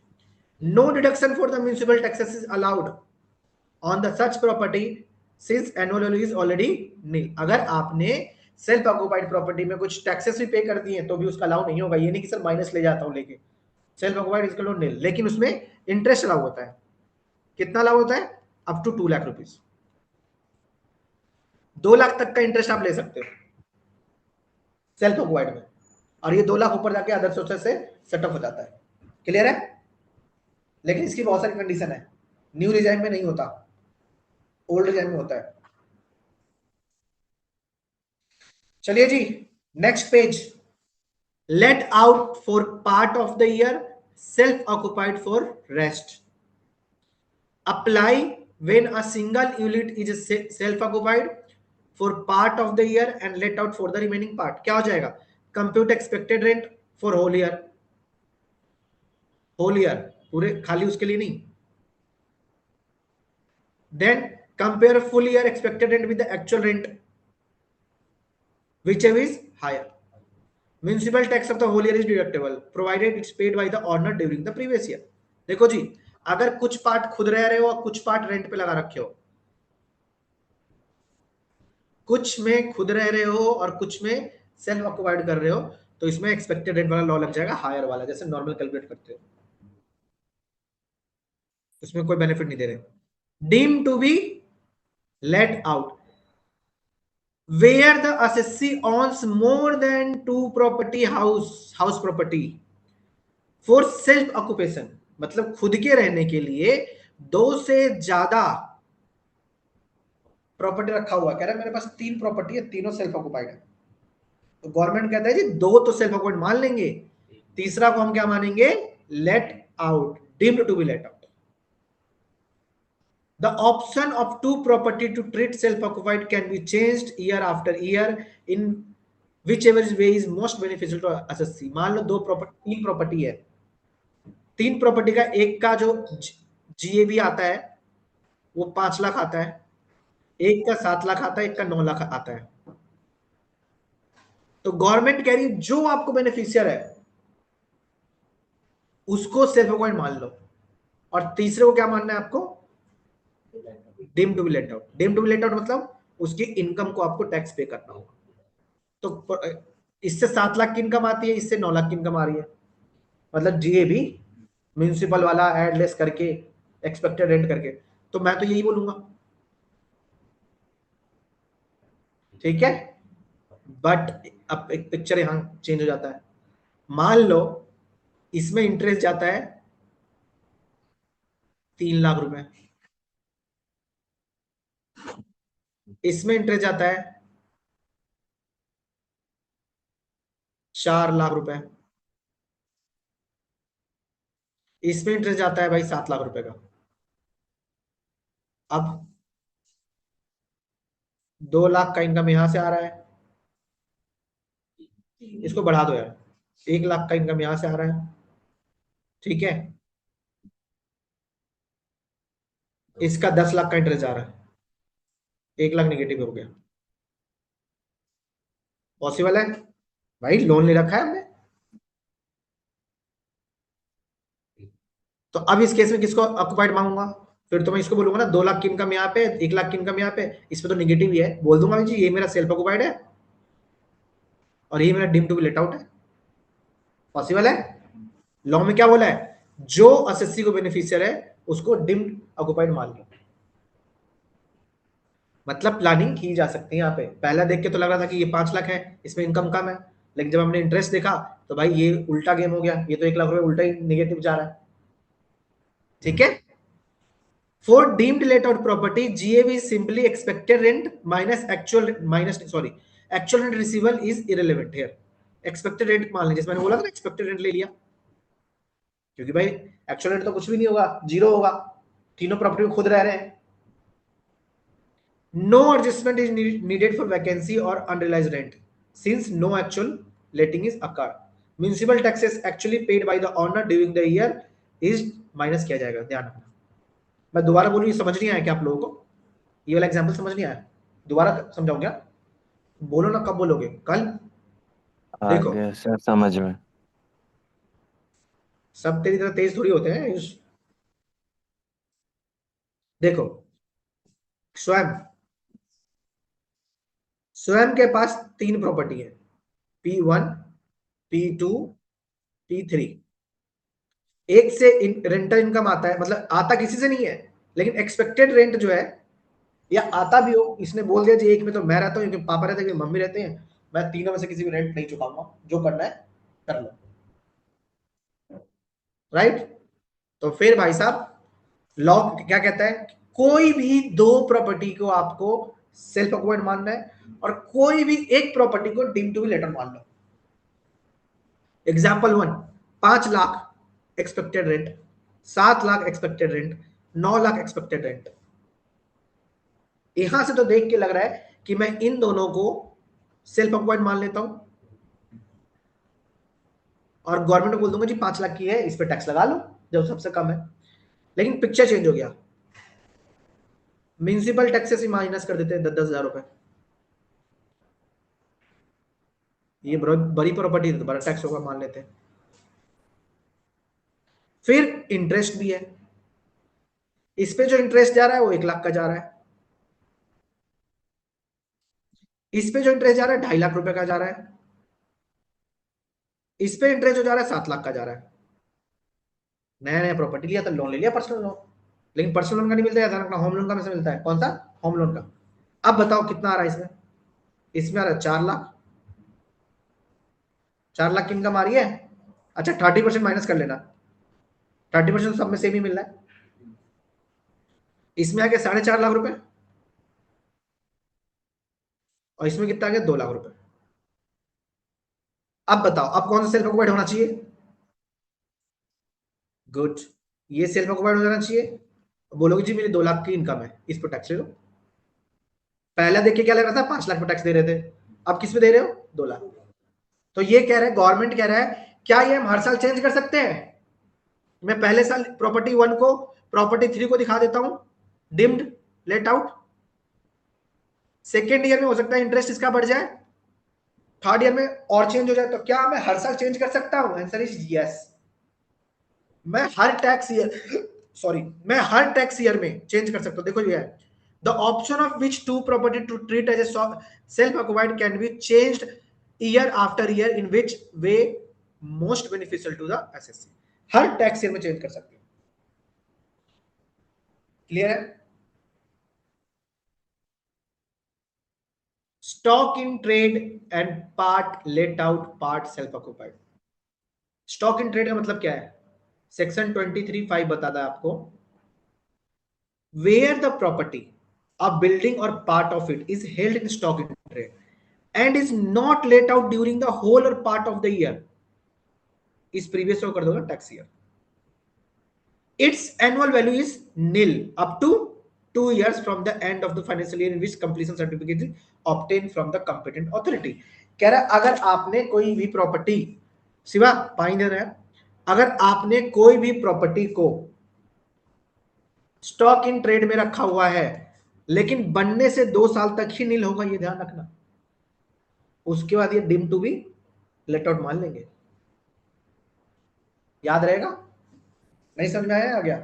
No deduction for the municipal taxes is allowed on the such property since annual value is already nil. अगर आपने सेल्फ ऑक्युपाइड प्रॉपर्टी में कुछ टैक्सेस भी पे कर दिए तो भी उसका अलाउ नहीं होगा। ये नहीं कि सर माइनस ले जाता हूं लेके, सेल्फ ऑक्युपाइड इसका लो नील, लेकिन उसमें इंटरेस्ट अलाउ होता है। कितना अलाउ होता है? Up to 2 lakh rupees, 2 lakh तक का इंटरेस्ट आप ले सकते हो सेल्फ ऑक्युपाइड में, और ये 2 लाख ऊपर जाके अदर सोर्सेस से सेटअप हो जाता है। क्लियर है? लेकिन इसकी बहुत सारी कंडीशन है, न्यू रिजाइन में नहीं होता, ओल्ड रिजाइन में होता है। चलिए जी, next page. Let out for part of the year, self occupied for rest. Apply when a single unit is self occupied for part of the year and let out for the remaining part. क्या हो जाएगा? Compute expected rent for whole year, whole year पूरे, खाली उसके लिए नहीं। Then compare full year expected rent with the actual rent, whichever is higher. Municipal tax of the whole year is deductible provided it's paid by the owner during the previous year. देखो जी, अगर कुछ part खुद रह रहे हो और कुछ part rent पे लगा रखे हो, कुछ में खुद रह रहे हो और कुछ में सेल्फ ऑक्युपाइड कर रहे हो, तो इसमें एक्सपेक्टेड रेंट वाला लॉ लग जाएगा, हायर वाला, जैसे नॉर्मल कैलकुलेट करते हो। इसमें कोई बेनिफिट नहीं दे रहे। Deem to be let out where the assessee owns more than 2 property house property for self occupation, मतलब खुद के रहने के लिए 2 से ज्यादा प्रॉपर्टी रखा हुआ। कह रहा है मेरे पास 3 प्रॉपर्टी है, तीनों सेल्फ ऑक्युपाइड है, तो गवर्नमेंट कहता है जी 2 तो सेल्फ ऑक्युपाइड मान लेंगे, तीसरा को हम क्या मानेंगे? Let out, deemed to be let out. The option of 2 property to treat self-occupied can be changed year after year in whichever way is most beneficial to assessee। मान लो 3 प्रॉपर्टी है, 3 property का एक का जो जीएबी आता है वो 5 लाख आता है, एक का 7 लाख आता है, एक का 9 लाख आता है। तो गवर्नमेंट कह रही है जो आपको बेनिफिशियर है उसको सेल्फ ऑक्युपाइड मान लो, और तीसरे को क्या मानना है आपको? Deem to be let out. Deem to be let out मतलब उसकी इनकम को आपको टैक्स पे करना होगा। तो इससे 7 लाख की इनकम आती है, इससे 9 लाख की इनकम आ रही है, मतलब जीएबी म्युनिसिपल वाला एड लेस करके, एक्सपेक्टेड रेंट करके, तो मैं तो यही बोलूंगा, ठीक है। बट अब एक पिक्चर यहां चेंज हो जाता है। मान लो इसमें इंटरेस्ट जाता है 3 लाख रुपए, इसमें इंटरेस्ट जाता है 4 लाख रुपए, इसमें इंटरेस्ट जाता है भाई 7 लाख रुपए का। अब 2 लाख का इनकम यहां से आ रहा है, इसको बढ़ा दो यार, 1 लाख का इनकम यहां से आ रहा है, ठीक है। इसका 10 लाख का इंटरेस्ट आ रहा है, 1 लाख निगेटिव हो गया। पॉसिबल है भाई, लोन ले रखा है हमने। तो अब इस केस में किसको ऑक्युपाइड मांगूंगा? फिर तो मैं इसको बोलूंगा ना 2 लाख की इनकम यहाँ पे, 1 लाख की इनकम यहाँ पे, इसमें तो निगेटिव ही है, बोल दूंगा जी ये मेरा सेल्फ ऑक्युपाइड है और ये मेरा deem to be let out है। पॉसिबल है। लॉ में क्या बोला है? जो असेसी को बेनिफिशियर है उसको डीम्ड ऑक्युपाइड मान लो। मतलब प्लानिंग की जा सकती है यहाँ पे। पहला देख के तो लग रहा था कि ये 5 लाख है, इसमें इनकम कम है, लेकिन जब हमने इंटरेस्ट देखा तो भाई ये उल्टा गेम हो गया, ये तो 1 लाख रुपए उल्टा ही निगेटिव जा रहा है, ठीक है। For deemed let out property, GAV is simply expected rent minus actual rent receivable is irrelevant here. Expected rent मान लीजिए, मैंने बोला था एक्सपेक्टेड रेंट ले लिया, क्योंकि भाई एक्चुअल रेंट तो कुछ भी नहीं होगा, जीरो होगा, तीनों प्रॉपर्टी में खुद रह रहे हैं. No adjustment is needed for vacancy or unrealized rent since no actual letting is occurred. Municipal taxes actually paid by the owner during the year is minus किया जाएगा. ध्यान रखना, मैं दोबारा बोलूँ, ये समझ नहीं आया क्या आप लोगों को? ये वाला एग्जांपल समझ नहीं आया? दोबारा समझाऊं क्या? बोलो ना, कब बोलोगे? कल? देखो, आगे सर समझ में। सब तेरी तरह तेज थोड़ी होते हैं. देखो, स्वयं के पास 3 प्रॉपर्टी है, P1, P2, P3. एक से रेंटल इनकम आता है, मतलब आता किसी से नहीं है, लेकिन एक्सपेक्टेड रेंट जो है, या आता भी हो, इसने बोल दिया जी एक में तो मैं रहता हूँ, क्योंकि पापा रहते हैं, मम्मी रहते हैं, मैं तीनों में से किसी भी रेंट नहीं चुकाऊंगा, जो करना है कर लो. राइट? तो फिर भाई साहब, लॉ क्या कहता है? कोई भी 2 प्रॉपर्टी को आपको सेल्फ ऑक्युपाइड मानना है, और कोई भी एक प्रॉपर्टी को डीम टू बी लेटर मान लो. Example 1, 5 lakh expected rent, 7 lakh expected rent, 9 lakh expected rent. यहां से तो देख के लग रहा है कि मैं इन दोनों को सेल्फ ऑक्युपाइड मान लेता हूं, और गवर्नमेंट को बोल दूंगा जी 5 लाख की है, इस पे टैक्स लगा लो जब सबसे कम है. लेकिन पिक्चर चेंज हो गया, म्युनिसिपल टैक्सेस ही माइनस कर देते हैं 10-10 हजार रुपए. ये बड़ी प्रॉपर्टी है तो बड़ा टैक्स होगा, मान लेते हैं. फिर इंटरेस्ट भी है, इस पे जो इंटरेस्ट जा रहा है वो 1 लाख का जा रहा है, इस पे जो इंटरेस्ट जा रहा है 2.5 लाख रुपए का जा रहा है, इस पे इंटरेस्ट जो जा रहा है 7 लाख का जा रहा है. नया नया प्रॉपर्टी लिया तो लोन ले लिया, पर्सनल लोन, लेकिन पर्सनल लोन का नहीं मिलता है, ध्यान रखना, होम लोन का में से मिलता है. कौन सा? होम लोन का. अब बताओ कितना आ रहा है इसमें? इसमें आ रहा है 4 लाख. 4 लाख की इनकम आ रही है. अच्छा 30% माइनस कर लेना, 30% सब में सेम ही मिल रहा है. इसमें आ गया 4.5 लाख रुपए, और इसमें कितना आ गया? 2 लाख रुपए. अब बताओ, अब कौन सा सेल्फ ऑक्युपाइड होना चाहिए? गुड, ये सेल्फ ऑक्युपाइड हो जाना चाहिए. बोलोगे जी मेरी 2 लाख की इनकम है, इस पर टैक्स ले लो. पहला देखिए क्या लग रहा था, 5 लाख पर टैक्स दे रहे थे, अब किस पे दे रहे हो? 2 लाख. तो ये कह रहे हैं, गवर्नमेंट कह रहा है, क्या ये हम हर साल चेंज कर सकते हैं? मैं पहले साल प्रॉपर्टी 1 को, प्रॉपर्टी 3 को दिखा देता हूं deemed let out. Second year में हो सकता है इंटरेस्ट इसका बढ़ जाए, थर्ड ईयर में और चेंज हो जाए, तो क्या मैं हर साल चेंज कर सकता हूं? Answer is yes. मैं हर टैक्स ईयर में चेंज कर सकता हूं. देखो ये है, the option of which two property to treat as a self occupied can be changed year after year in which way most beneficial to the assessee. हर टैक्स ईयर में change कर सकते हो. क्लियर है? Stock in trade and part let out, part self occupied. Stock in trade का मतलब क्या है? सेक्शन 23(5) बताता है आपको, where the property, a building or part of it is held in stock in trade and is not let out during the whole or part of the year, इस previous को कर दो ना tax year, its annual value is nil up to 2 years from the end of the financial year in which completion certificate is obtained from the competent authority. कह रहा है अगर आपने कोई भी प्रॉपर्टी, सिवा पानी दे रहे हैं, अगर आपने कोई भी प्रॉपर्टी को स्टॉक इन ट्रेड में रखा हुआ है, लेकिन बनने से 2 साल तक ही नील होगा, ये ध्यान रखना, उसके बाद ये deem to be let out मान लेंगे. याद रहेगा? नहीं समझ में आया? आ गया?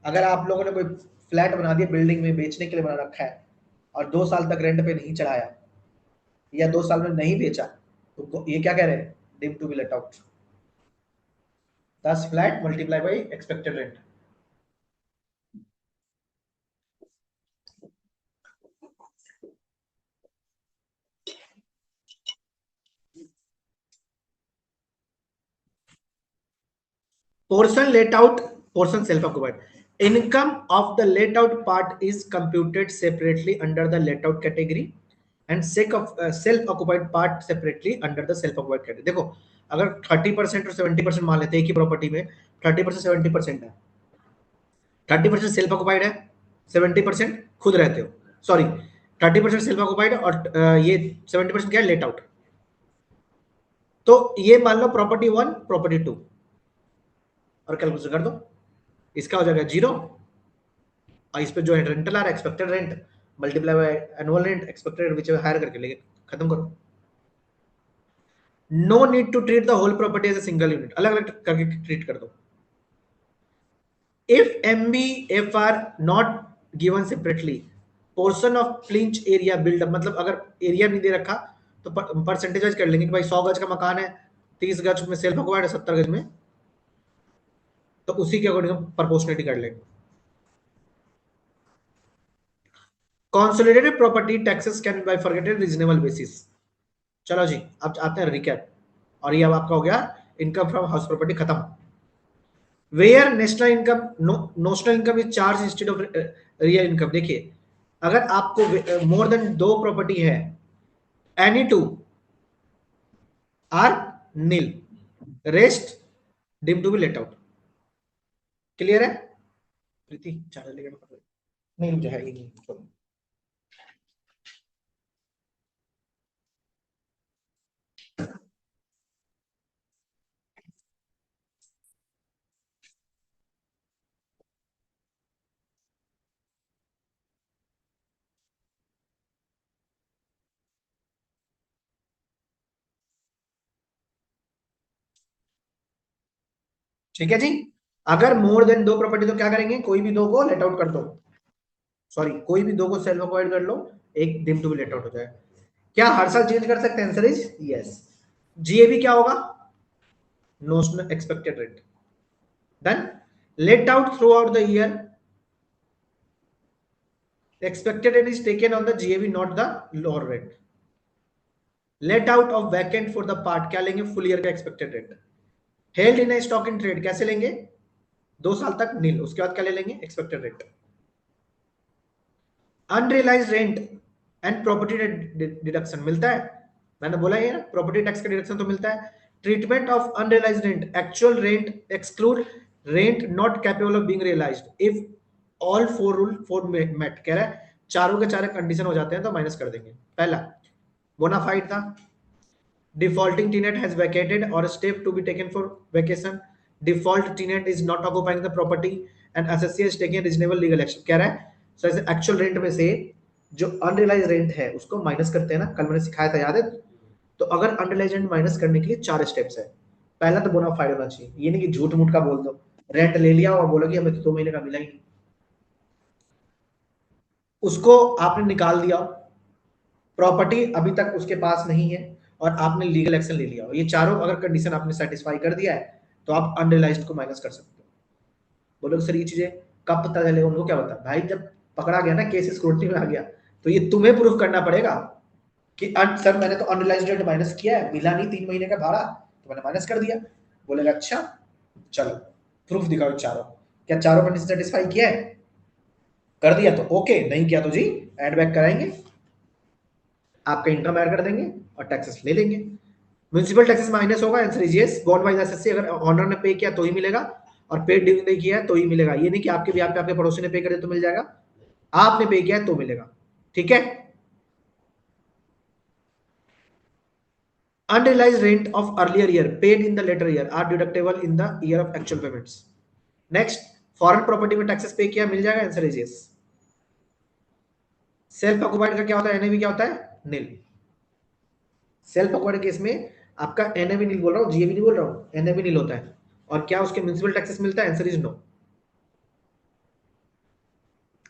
अगर आप लोगों ने कोई फ्लैट बना दिया, बिल्डिंग में बेचने के लिए बना रखा है, और 2 साल तक रेंट पे नहीं चढ़ाया, या 2 साल में नहीं बेचा, तो ये क्या कह रहे हैं? Deem to be let out. 10 flat multiply by expected rent. Portion let out, portion self occupied. Income of the let out part is computed separately under the let out category and self occupied part separately under the self occupied category. देखो अगर 30% और 70% मान लेते हैं एक ही property में 30% 70% है, 30% self occupied है, 70% खुद रहते हो, सॉरी 30% सेल्फ ऑक्युपाइड और ये 70% क्या है, लेट आउट। तो ये मान लो प्रॉपर्टी 1 प्रॉपर्टी 2 और कैलकुलेशन कर दो, इसका हो जाएगा 0 और इस पे जो है रेंटल आ रहा है expected rent multiply by annual rent expected rent which higher करके लेके खत्म करो। No need to treat the whole property as a single unit, अलग अलग करके ट्रीट कर दो। If MBF are not given separately, portion of flinch area build up, मतलब अगर एरिया नहीं दे रखा तो परसेंटेज कर लेंगे कि भाई 100 गज का मकान है, 30 गज में सेल्फ ऑक्युपाइड है, 70 गज में, तो उसी के अकॉर्डिंग हम प्रोपोर्शनलिटी कर लेंगे। Consolidated property taxes can be bifurcated reasonable basis. चलो जी अब आते हैं रिकैप, और ये अब आपका हो गया इनकम फ्रॉम हाउस प्रॉपर्टी खत्म। Where national income notional income is charged instead of real income। देखिए अगर आपको मोर देन 2 प्रॉपर्टी है, any 2 are nil, rest deem to be let out. Clear है प्रीति? चार्ज लेके नहीं मुझे है ही नहीं, चलो ठीक है जी। अगर मोर देन 2 प्रॉपर्टी तो क्या करेंगे, कोई भी 2 को लेट आउट कर दो, सॉरी कोई भी 2 को सेल्फ अक्वायर्ड कर लो, एक deem to be let out हो जाए। क्या हर साल चेंज कर सकते हैं? Answer is yes. जीएबी क्या होगा? Notional expected rate. Then let out throughout the year, the expected rate is taken on the GAV, not the lower rate. Let out of vacant for the part क्या लेंगे? Full year का expected rate. Held in stock in trade कैसे लेंगे? 2 साल तक नील, उसके बाद क्या ले लेंगे? Expected rate. Unrealised rent and property deduction मिलता है, मैंने बोला ये ना, प्रॉपर्टी टैक्स का डिडक्शन तो मिलता है। Treatment of unrealised rent, actual rent exclude rent not capable of being realised if all 4 rule 4 met. कह रहा है चारों के चारों कंडीशन हो जाते हैं तो माइनस कर देंगे। पहला बोनाफाइड था, डिफॉल्टिंग टीनेट हैज वैकेटेड और step to be taken for vacation, default tenant is not occupying the property and assessee has taken reasonable legal action. कह रहा है सो ऐसे एक्चुअल रेंट में से जो अनरियलाइज रेंट है उसको माइनस करते हैं ना, कल मैंने सिखाया था, याद है? तो अगर अनरियलाइज रेंट माइनस करने के लिए 4 स्टेप्स है। पहला तो बोनाफाइड होना चाहिए, ये नहीं कि झूठ मूठ का बोल दो, रेंट ले लिया और बोलो कि हमें तो 2 महीने का मिला ही नहीं, उसको आपने निकाल दिया, प्रॉपर्टी अभी तक उसके पास नहीं है और आपने लीगल एक्शन ले लिया, ये चारों अगर कंडीशन आपने सेटिस्फाई कर दिया है तो आप अनरियलाइज्ड को माइनस कर सकते हो। बोलो सर ये चीजें कब पता चलेगा? उनको क्या पता भाई, जब पकड़ा गया ना, केस स्क्रूटनी में आ गया तो ये तुम्हें प्रूफ करना पड़ेगा कि सर मैंने तो अनरियलाइज्ड रेंट माइनस किया है, मिला नहीं 3 महीने का भाड़ा तो मैंने माइनस कर दिया। बोलेगा अच्छा चलो प्रूफ दिखाओ चारों, क्या चारों कंडीशन सेटिस्फाई किया है? कर दिया तो ओके, नहीं किया तो जी एड बैक कराएंगे, आपका इनकम ऐड कर देंगे और टैक्सेस ले लेंगे। म्युनिसिपल टैक्सेस माइनस होगा, answer is yes. Bond wise SSC अगर ऑनर ने पे किया तो ही मिलेगा और पेड ड्यू नहीं किया तो ही मिलेगा, ये नहीं कि आपके भी आपके पड़ोसी ने पे करे तो मिल जाएगा, आपने पे किया तो मिलेगा। ठीक है। Unrealized rent of earlier year paid in the later year are deductible in the year of actual payments. Next, foreign property में taxes पे किया, मिल जाएगा, answer is yes. Self occupied का क्या होता है? एनएवी क्या होता है? नील। सेल्फ ऑक्युपाइड केस में आपका एनएवी नील बोल रहा हूँ, जीएवी नहीं बोल रहा हूँ, एनएवी नील होता है। और क्या उसके म्युनिसिपल टैक्सेस मिलता है? Answer is no.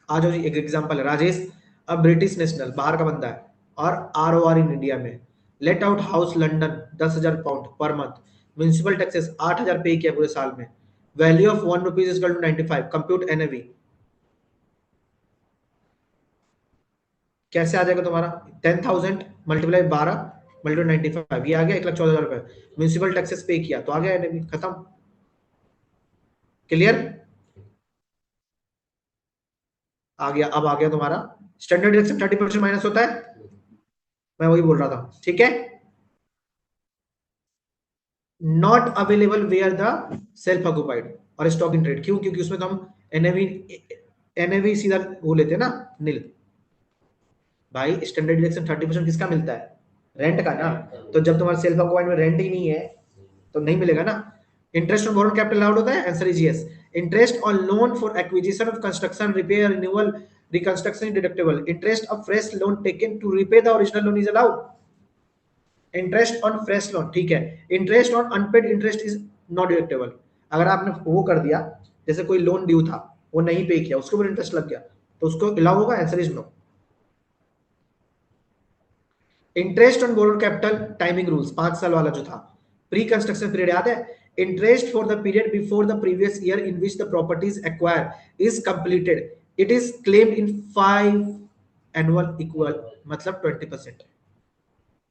आ जाओ जी, एक एग्जांपल है, राजेश अब ब्रिटिश नेशनल बाहर का बंदा है और आरओआर इन इंडिया में, let out house London 10,000 pound per month, municipal taxes 8,000 pay किया पूरे साल में, value of 1 rupees is equal to 95, compute NAV. कैसे आ जाएगा तुम्हारा? 10,000 मल्टीप्लाई 12 मल्टीप्लाई 95, ये आ गया 1,14,000 रुपए। म्युनिसिपल टैक्सेस पे किया तो आ गया एनएवी, खत्म। क्लियर? आ गया, अब आ गया तुम्हारा स्टैंडर्ड डिडक्शन 30% माइनस होता है, मैं वही बोल रहा था, ठीक है। Not available where the self occupied और स्टॉक इन ट्रेड, क्यों? क्योंकि उसमें तो हम एनएवी सीधा वो लेते हैं ना, नील। भाई स्टैंडर्ड डिडक्शन 30% किसका मिलता है? रेंट का ना। तो जब तुम्हारा सेल्फ ऑक्युपाइड में रेंट ही नहीं है तो नहीं मिलेगा ना। Interest on borrowed capital allowed होता है? Answer is yes. Interest on loan for acquisition of construction, repair, renewal, reconstruction is deductible. Interest of fresh loan taken to repay the original loan is allowed. Interest on fresh loan, ठीक है। Interest on unpaid interest is not deductible. अगर आपने वो कर दिया, जैसे कोई loan due था, वो नहीं पे किया, उसके ऊपर इंटरेस्ट लग गया, तो उसको अलाउ होगा? Answer is no. Interest on borrowed capital timing rules 5 साल वाला जो था, प्री कंस्ट्रक्शन पीरियड याद है? Interest for the period before the previous year in which the properties acquire is completed, it is claimed in 5 annual equal, मतलब 20%,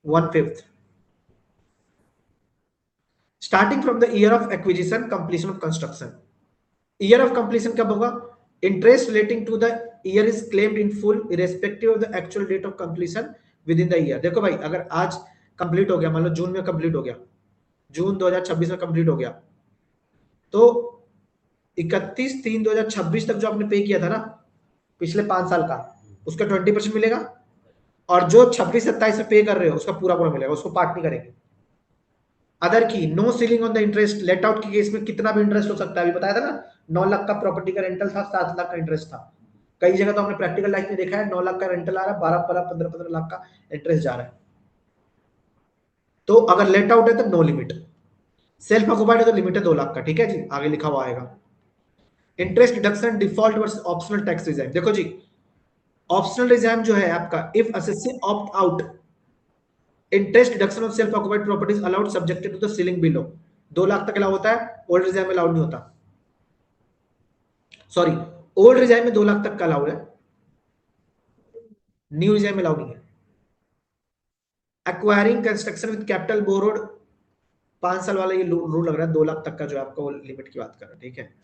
1/5 starting from the year of acquisition completion of construction. Year of completion कब होगा? Interest relating to the year is claimed in full irrespective of the actual date of completion within the year. देखो भाई, अगर आज complete हो गया, मान लो जून में कंप्लीट हो गया, जून 2026 में कंप्लीट हो गया, तो 31/3/2026 तक जो आपने पे किया था ना पिछले 5 साल का, उसका 20% मिलेगा, और जो 26-27 में पे कर रहे हो उसका पूरा पूरा मिलेगा, उसको पार्ट नहीं करेंगे। अदर की no ceiling on the interest, let out के केस में कितना भी इंटरेस्ट हो सकता है, अभी बताया था ना, 9 लाख का प्रॉपर्टी का रेंटल था, 7 लाख का इंटरेस्ट था। कई जगह तो हमने प्रैक्टिकल लाइफ में देखा है 9 लाख का रेंटल आ रहा है, 12-15 लाख का इंटरेस्ट जा रहा है। तो अगर लेट आउट है तो नो लिमिट, सेल्फ ऑक्युपाइड है तो लिमिट है 2 लाख का, ठीक है जी, आगे लिखा हुआ आएगा। Interest deduction default versus optional tax regime. देखो जी, ऑप्शनल रिजाइम जो है आपका, if assessee opt out, interest deduction of self occupied properties allowed subjected to the ceiling below. 2 lakh तक अलाउ होता है, ओल्ड रिजाइम में अलाउड नहीं होता। सॉरी, ओल्ड रिजाइम में 2 लाख तक का अलाउड है, न्यू रिजाइम में अलाउड नहीं है। Acquiring construction with capital borrowed, 5 साल वाला ये रूल लग रहा है, 2 लाख तक का जो आपका वो लिमिट की बात कर रहा है, ठीक है।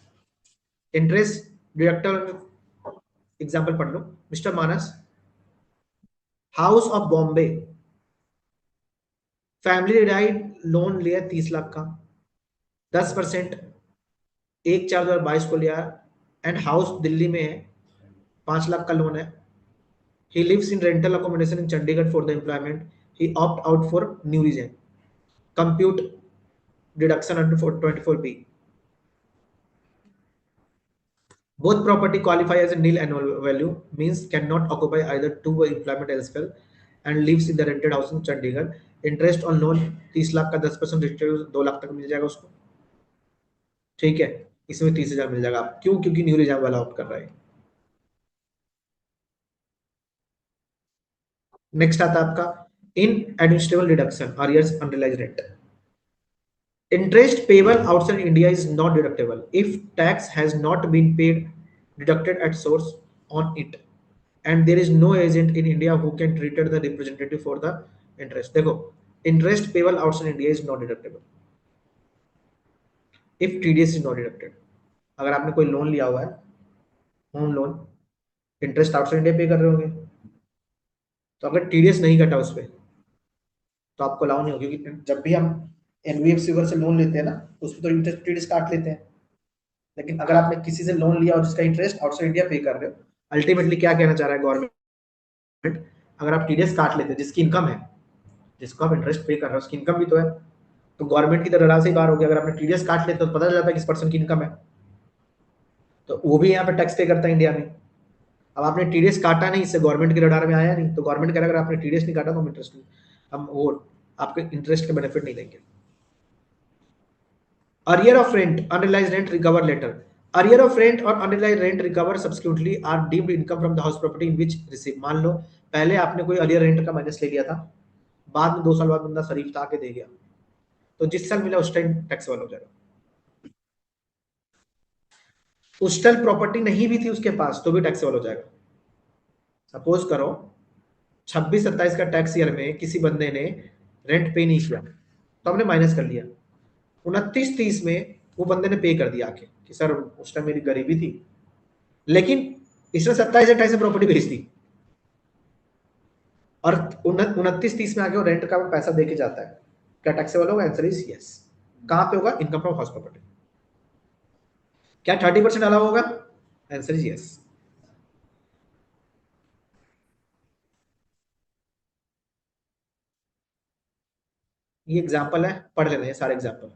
इंटरेस्ट डिडक्टर एग्जांपल पढ़ लो। Mister Manas, house of Bombay, family right loan लिया 30 लाख का, 10% 1/4/2022 को लिया, एंड हाउस दिल्ली में है, 5 लाख का लोन है। He lives in rental accommodation in Chandigarh for the employment. He opt out for new region. Compute deduction under 24B. Both property qualify as a nil annual value, means cannot occupy either to employment elsewhere and lives in the rented house in Chandigarh. Interest on loan 30 lakh का 10% distribute 2 lakh तक मिल जाएगा उसको, ठीक है। इसमें 30,000 मिल जाएगा। क्यों? क्योंकि न्यू रिजर्व वाला ऑप्ट कर रहा है। नेक्स्ट आता है आपका inadmissible deduction, arrears, unrealised rent. Interest payable outside India is not deductible if tax has not been paid deducted at source on it, and there is no agent in India who can treat the representative for the interest. देखो, interest payable outside India is not deductible if TDS is not deducted. अगर आपने कोई loan लिया हुआ है, home loan, interest outside India पे कर रहे होंगे, तो अगर TDS नहीं कटा उस पर तो आपको अलाउ नहीं होगी, क्योंकि जब भी हम एनबीएफसी वगैरह से लोन लेते हैं ना, उसमें तो इंटरेस्ट TDS काट लेते हैं। लेकिन अगर आपने किसी से लोन लिया और जिसका इंटरेस्ट आउटसाइड इंडिया पे कर रहे हो, अल्टीमेटली क्या कहना चाह रहा है गवर्नमेंट, अगर आप TDS काट लेते हैं, जिसकी इनकम है, जिसको आप इंटरेस्ट पे कर रहे हो उसकी इनकम भी तो है, तो गवर्नमेंट की तो रडार से ही बाहर हो गया। अगर आपने TDS काट लेते तो पता चल जाता है किस पर्सन की इनकम है, तो वो भी यहाँ पे टैक्स पे करता है इंडिया में। अब आपने TDS काटा नहीं, इससे गवर्नमेंट के रडार में आया नहीं, तो गवर्नमेंट कह रहा है अगर आपने TDS नहीं काटा तो हम इंटरेस्ट नहीं, हम वो आपके इंटरेस्ट के बेनिफिट नहीं देंगे। Arrear of rent, unrealized rent recover later. Arrear of rent और unrealized rent recover subsequently are deemed income from the house property in which receive. मान लो पहले आपने कोई arrear rent का माइनस ले लिया था, बाद में 2 साल बाद बंदा शरीफ था के दे गया, तो जिस साल मिला उस टाइम टैक्सेबल हो जाएगा। उस टाइम प्रॉपर्टी नहीं भी थी उसके पास तो भी टैक्सेबल हो जाएगा। सपोज करो 26-27 का टैक्स ईयर में किसी बंदे ने रेंट पे नहीं किया, तो हमने माइनस कर लिया। 29-30 में वो बंदे ने पे कर दिया आके कि सर उस टाइम मेरी गरीबी थी, लेकिन इसने 27-28 में प्रॉपर्टी बेच दी और 29-30 में आके वो रेंट का पैसा दे के जाता है, क्या टैक्सेबल होगा? Answer is yes. कहां पे होगा? Income from house property. क्या 30% अलाउ होगा? Answer is yes. ये एग्जांपल है, पढ़ लेना ये सारे एग्जांपल।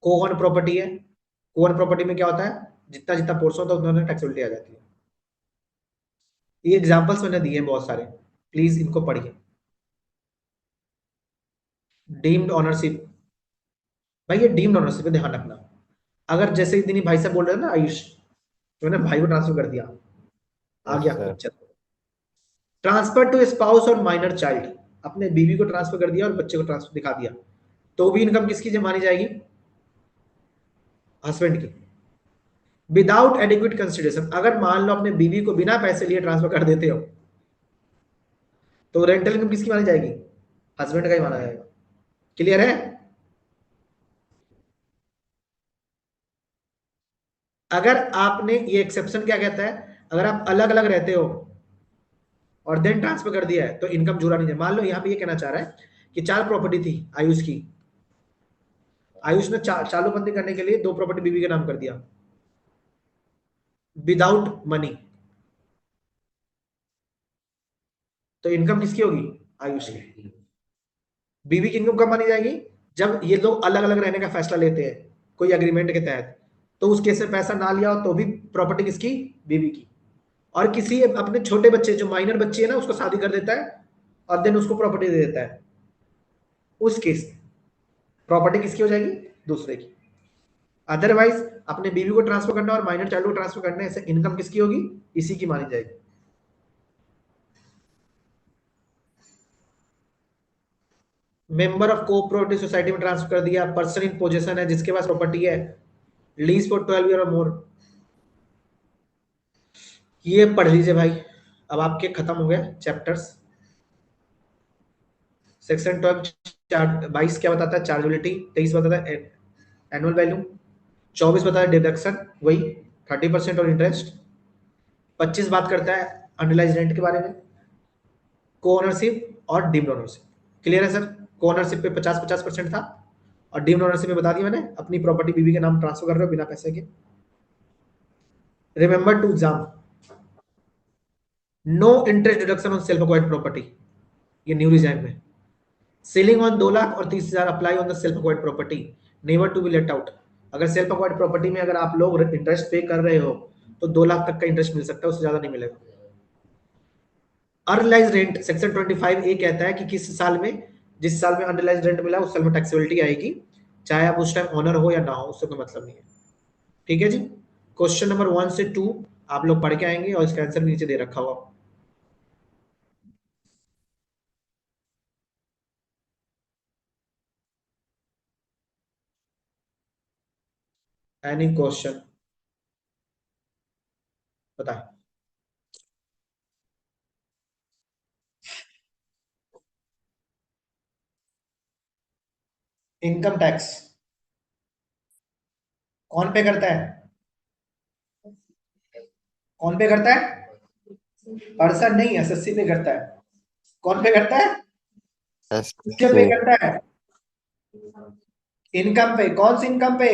को-ओन प्रॉपर्टी है, को-ओन प्रॉपर्टी में क्या होता है, जितना जितना पोर्शन होता है उतना टैक्सेबिलिटी आ जाती है। ये एग्जांपल्स मैंने दिए हैं बहुत सारे, प्लीज इनको पढ़िए। डीम्ड ओनरशिप, भाई ये डीम्ड ओनरशिप पे ध्यान रखना। अगर जैसे ही दिन भाई साहब बोल रहे हैं ना आयुष, तो मैंने भाई को ट्रांसफर कर दिया, आ यस गया sir. Picture. Transfer to spouse और माइनर चाइल्ड, अपने बीवी को ट्रांसफर कर दिया और बच्चे को ट्रांसफर दिखा दिया, तो भी इनकम किसकी मानी जाएगी? हस्बैंड की। विदाउट एडिक्वेट कंसिडरेशन, अगर मान लो अपने बीवी को बिना पैसे लिए ट्रांसफर कर देते हो, तो रेंटल इनकम किसकी मानी जाएगी? हस्बैंड का ही माना जाएगा। क्लियर है? अगर आपने, ये एक्सेप्शन क्या कहता है, अगर आप अलग अलग रहते हो और देन ट्रांसफर कर दिया है तो इनकम जुड़ा नहीं है। मान लो यहां पे ये कहना चाह रहा है कि 4 प्रॉपर्टी थी आयुष की, आयुष ने चालू बंदी करने के लिए 2 प्रॉपर्टी बीवी के नाम कर दिया विदाउट मनी, तो इनकम किसकी होगी? आयुष की। बीवी की इनकम कब मानी जाएगी? जब ये लोग अलग अलग रहने का फैसला लेते हैं कोई एग्रीमेंट के तहत, तो उस केस में पैसा ना लिया हो तो भी प्रॉपर्टी किसकी? बीवी की। और किसी अपने छोटे बच्चे, जो माइनर बच्चे है ना, उसको शादी कर देता है और देन उसको प्रॉपर्टी दे देता है, उस केस में प्रॉपर्टी किसकी हो जाएगी? दूसरे की। अदरवाइज अपने बीवी को ट्रांसफर करना और माइनर चाइल्ड को ट्रांसफर करने से इनकम किसकी होगी? इसी की मानी जाएगी। मेंबर ऑफ कोऑपरेटिव सोसाइटी में ट्रांसफर कर दिया, पर्सन इन पोजीशन है जिसके पास प्रॉपर्टी है, लीज फॉर 12 ईयर और मोर। ये पढ़ लीजिए भाई, अब आपके खत्म हो गए चैप्टर्स। सेक्शन 12 22 क्या बताता है? चार्जेबिलिटी। 23 बताता है एनुअल वैल्यू। 24 बताता है डिडक्शन, वही 30% और इंटरेस्ट। 25 बात करता है अनरिलाइज रेंट के बारे में, को ओनरशिप और डीम्ड ओनरशिप। क्लियर है सर? को ओनरशिप पे 50-50% था और डीम्ड ओनरशिप में बता दिया मैंने, अपनी प्रॉपर्टी बीवी के नाम ट्रांसफर कर रहे हो बिना पैसे के। Remember to exam, no interest deduction on self acquired property, ये न्यू डिजाइन में। सेलिंग ऑन 2 लाख और 30,000 apply on the self acquired property, never to be let out. अगर सेल्फ एक्वायर्ड प्रॉपर्टी में अगर आप लोग इंटरेस्ट पे कर रहे हो तो 2 लाख तक का इंटरेस्ट मिल सकता है, उससे ज्यादा नहीं मिलेगा। अनरिलाइज रेंट सेक्शन 25 ए कहता है कि किस साल में, जिस साल में अनरिलाइज रेंट मिला उस साल में टैक्सेबिलिटी आएगी, चाहे आप उस टाइम ओनर हो या ना हो, उससे कोई मतलब नहीं है। ठीक है जी। क्वेश्चन नंबर 1 से 2 आप लोग पढ़ के आएंगे और इसका आंसर नीचे दे रखा हुआ। एनी क्वेश्चन बताएं। इनकम टैक्स कौन पे करता है? कौन पे करता है? पर्सन नहीं, एसएससी पे करता है। कौन पे करता है? किसके पे एसएससी। करता है? इनकम पे। कौन सी इनकम पे?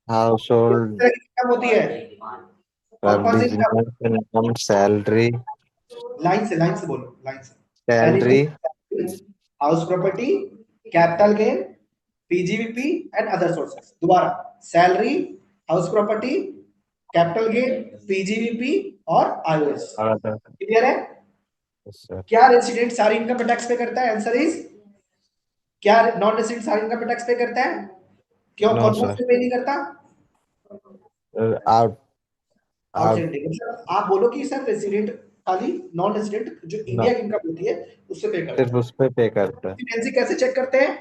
हाउस किस होल्ड, तरह की इनकम होती है? कौन कौन सी income? Business income, salary, line से बोलो, लाइन से। पहली सैलरी, चीज house property, capital gain, PGBP and other sources. दोबारा, salary, house property, capital gain, PGBP और आईओएस। और अदर। क्लियर है? सर क्या रेसिडेंट सारी इनकम पे टैक्स पे करता है? आंसर इज, क्या नॉन रेसिडेंट सारी इनकम पे टैक्स पे करता है? क्यों, नो कौन कौन सर। से पे नहीं करता? आउट आउट आउटसाइड मतलब आप बोलो कि सर रेसिडेंट खाली, नॉन रेसिडेंट जो नो, इंडिया की इनकम होती है उससे पे करता सिर्फ है। उस पे करता है। रेसिडेंसी कैसे चेक करते हैं?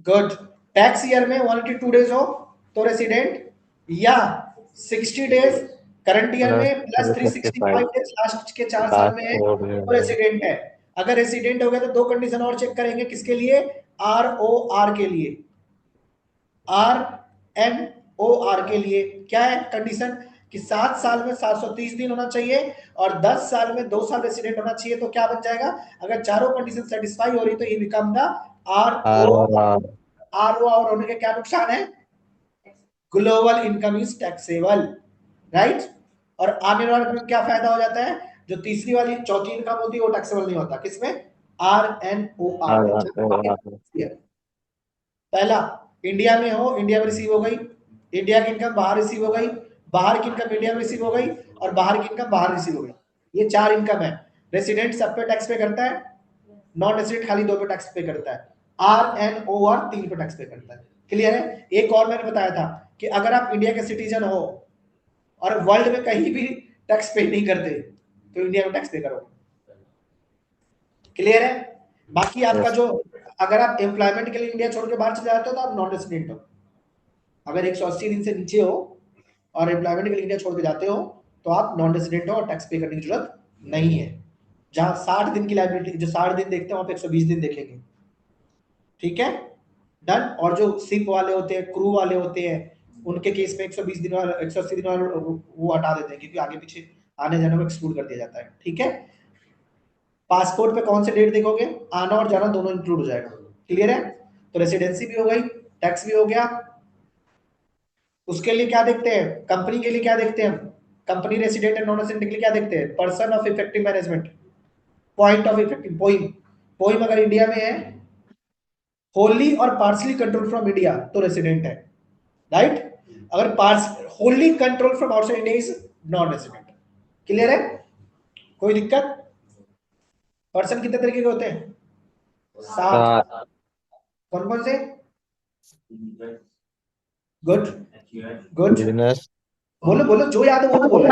गुड। टैक्स ईयर में 182 डेज हो तो रेसिडेंट, या 60 डेज करंट ईयर प्लस में प्लस 365 365 डेज लास्ट के 4 साल लास्ट में है 4 तो रेसिडेंट है। अगर रेसिडेंट हो गया तो 2 कंडीशन और चेक करेंगे, किसके लिए? आर ओ आर के लिए, आर एन OR के लिए क्या है कंडीशन कि 7 साल में 730 दिन होना चाहिए और 10 साल में 2 साल रेसिडेंट होना चाहिए। तो क्या बन जाएगा, अगर चारों कंडीशन सेटिस्फाई हो रही तो ये become the RO। ROR RO और होने के क्या नुकसान है, global income is taxable, right. और आने वाले में क्या फायदा हो जाता है, जो तीसरी वाली चौथी इनकम होती है वो टैक्सेबल नहीं होता, किसमें, RNOR। पहला इंडिया में हो, इंडिया में रिसीव हो गई, इंडिया की इनकम बाहर रिसीव हो गई, बाहर की इनकम इंडिया में रिसीव हो गई और बाहर की इनकम बाहर रिसीव हो गई। ये 4 इनकम है। रेसिडेंट सब पे टैक्स पे करता है, नॉन रेसिडेंट खाली 2 पे टैक्स पे करता है, RNOR 3 पे टैक्स पे करता है। क्लियर है। एक और मैंने बताया था कि अगर आप इंडिया के सिटीजन हो और वर्ल्ड में कहीं भी टैक्स पे नहीं करते तो इंडिया में टैक्स पे करो। क्लियर है। बाकी आपका जो, अगर आप एम्प्लॉयमेंट के लिए इंडिया छोड़ के बाहर चले जाते हो तो आप नॉन रेसिडेंट हो। अगर 180 दिन से नीचे हो और एम्प्लॉयमेंट के लिए इंडिया छोड़ के जाते हो तो आप नॉन रेसिडेंट हो और टैक्स पे करने की जरूरत नहीं है। जहां 60 दिन की लाइबिलिटी, जो 60 दिन देखते हैं वहां पे 120 दिन देखेंगे। ठीक है, डन। और जो सिप वाले होते हैं, क्रू वाले होते हैं, उनके केस में 120 दिन वाला, 180 दिन वाला वो हटा देते हैं, क्योंकि आगे पीछे आने जाने को एक्सक्लूड कर दिया जाता है। ठीक है। पासपोर्ट पे कौन से डेट देखोगे, आना और जाना दोनों इंक्लूड हो जाएगा। क्लियर है। तो रेसिडेंसी भी हो गई, टैक्स भी हो गया। उसके लिए क्या देखते हैं, कंपनी के लिए क्या देखते हैं, company resident and non resident के लिए क्या देखते हैं, person of effective management, point of effective, POEM. POEM अगर इंडिया में है, होली और पार्सली कंट्रोल फ्रॉम इंडिया तो रेसिडेंट है, राइट। अगर partly wholly control from outside India is non resident. Clear है, कोई दिक्कत। पर्सन कितने तरीके के होते हैं, 7। 7 कौन कौन से, गुड गुड, बिजनेस बोलो बोलो, जो याद है वो तो बोलो।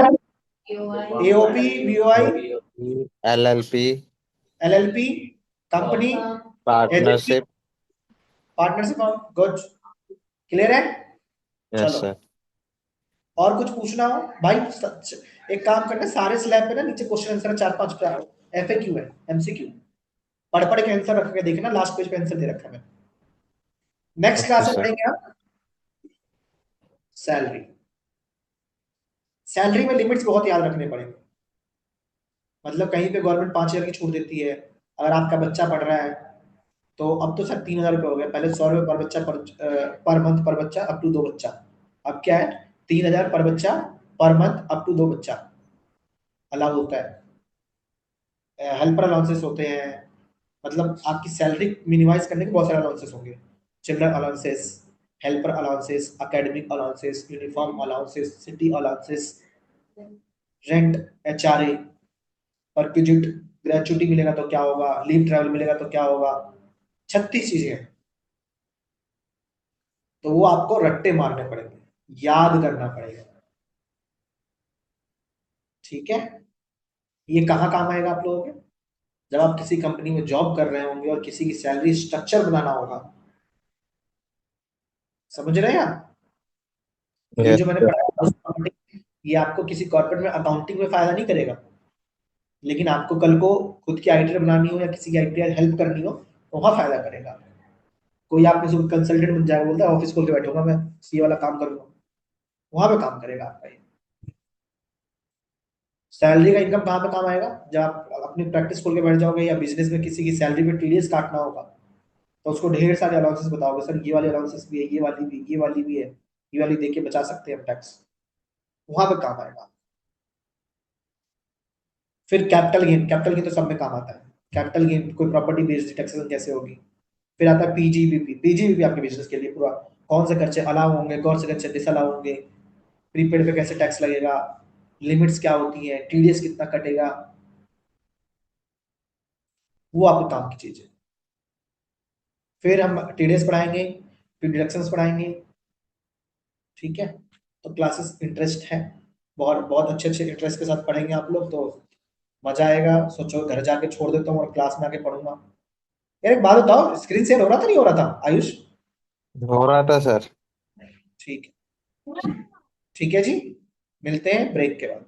AOP, BOI, LLP LLP, company, agency, partnership. Partnership, good. Clear है। यस चलो, सर। और कुछ पूछना हो भाई, एक काम करना, सारे स्लैब पे ना नीचे क्वेश्चन आंसर 4-5 FAQ है, MCQ, पढ़ पढ़ के आंसर रख के देखना, लास्ट पेज पे आंसर दे रखा है। नेक्स्ट ओके क्लास में सर। पढ़ेंगे आप सैलरी। सैलरी में लिमिट्स बहुत याद रखने पड़ेंगे। मतलब कहीं पे गवर्नमेंट 5,000 की छूट देती है, अगर आपका बच्चा पढ़ रहा है तो अब तो सर 3,000 रुपये हो गया, पहले 100 रुपये पर बच्चा पर मंथ पर बच्चा अप टू 2 बच्चा, अब क्या है 3,000 पर बच्चा पर मंथ अप टू 2 बच्चा अलाउ होता है। हेल्पर अलाउंसेस होते हैं, मतलब आपकी सैलरी मिनिमाइज करने के बहुत सारे अलाउंसेस होंगे, children allowances, helper allowances, academic allowances, uniform allowances, city allowances, rent, HRA, perquisite, gratuity मिलेगा तो क्या होगा, लीव ट्रैवल मिलेगा तो क्या होगा, 36 चीजें हैं। तो वो आपको रट्टे मारने पड़ेंगे, याद करना पड़ेगा। ठीक है। ये कहाँ काम आएगा आप लोगों के, जब आप किसी कंपनी में जॉब कर रहे होंगे और किसी की सैलरी स्ट्रक्चर बनाना होगा। समझ रहे हैं आप। ये यस जो मैंने सर। पढ़ाया ये आपको किसी कॉर्पोरेट में अकाउंटिंग में फायदा नहीं करेगा, लेकिन आपको कल को खुद की आईटी बनानी हो या किसी की आईटी हेल्प करनी हो तो वहां फायदा करेगा। कोई आप में से कंसल्टेंट बन जाएगा, बोलता है ऑफिस खोल के बैठूंगा मैं, सी वाला काम करूंगा, वहां पे काम करेगा आपका ये। सैलरी का इनकम कहाँ पे काम आएगा, जब आप अपनी प्रैक्टिस खोल के बैठ जाओगे या बिजनेस में किसी की सैलरी पे TDS काटना होगा तो उसको ढेर सारे अलाउंसेस बताओगे, सर ये वाले अलाउंसेस भी है, ये वाली भी, ये वाली भी है, ये वाली देके बचा सकते हैं हम टैक्स, वहां पे काम आएगा। फिर कैपिटल गेन, कैपिटल गेन तो सब में काम आता है। कैपिटल गेन कोई प्रॉपर्टी बेस्ड टैक्सेशन कैसे होगी। फिर आता है PGBP, PGBP आपके बिजनेस के लिए पूरा, कौन से खर्चे अलाउ होंगे, कौन से खर्चे डिसअलाउ होंगे, प्रीपेड पे कैसे टैक्स लगेगा, लिमिट्स क्या होती है, TDS कितना कटेगा, वो आपके काम की चीज है। फिर हम TDS पढ़ाएंगे, फिर डिडक्शंस पढ़ाएंगे। ठीक है। तो क्लासेस इंटरेस्ट है, बहुत बहुत अच्छे अच्छे इंटरेस्ट के साथ पढ़ेंगे आप लोग तो मजा आएगा। सोचो घर जाके छोड़ देता हूँ और क्लास में आके पढ़ूंगा। यार एक बात बताओ, स्क्रीन शेयर हो रहा था नहीं हो रहा था आयुष। हो रहा था सर। ठीक है, ठीक है जी, मिलते हैं ब्रेक के बाद।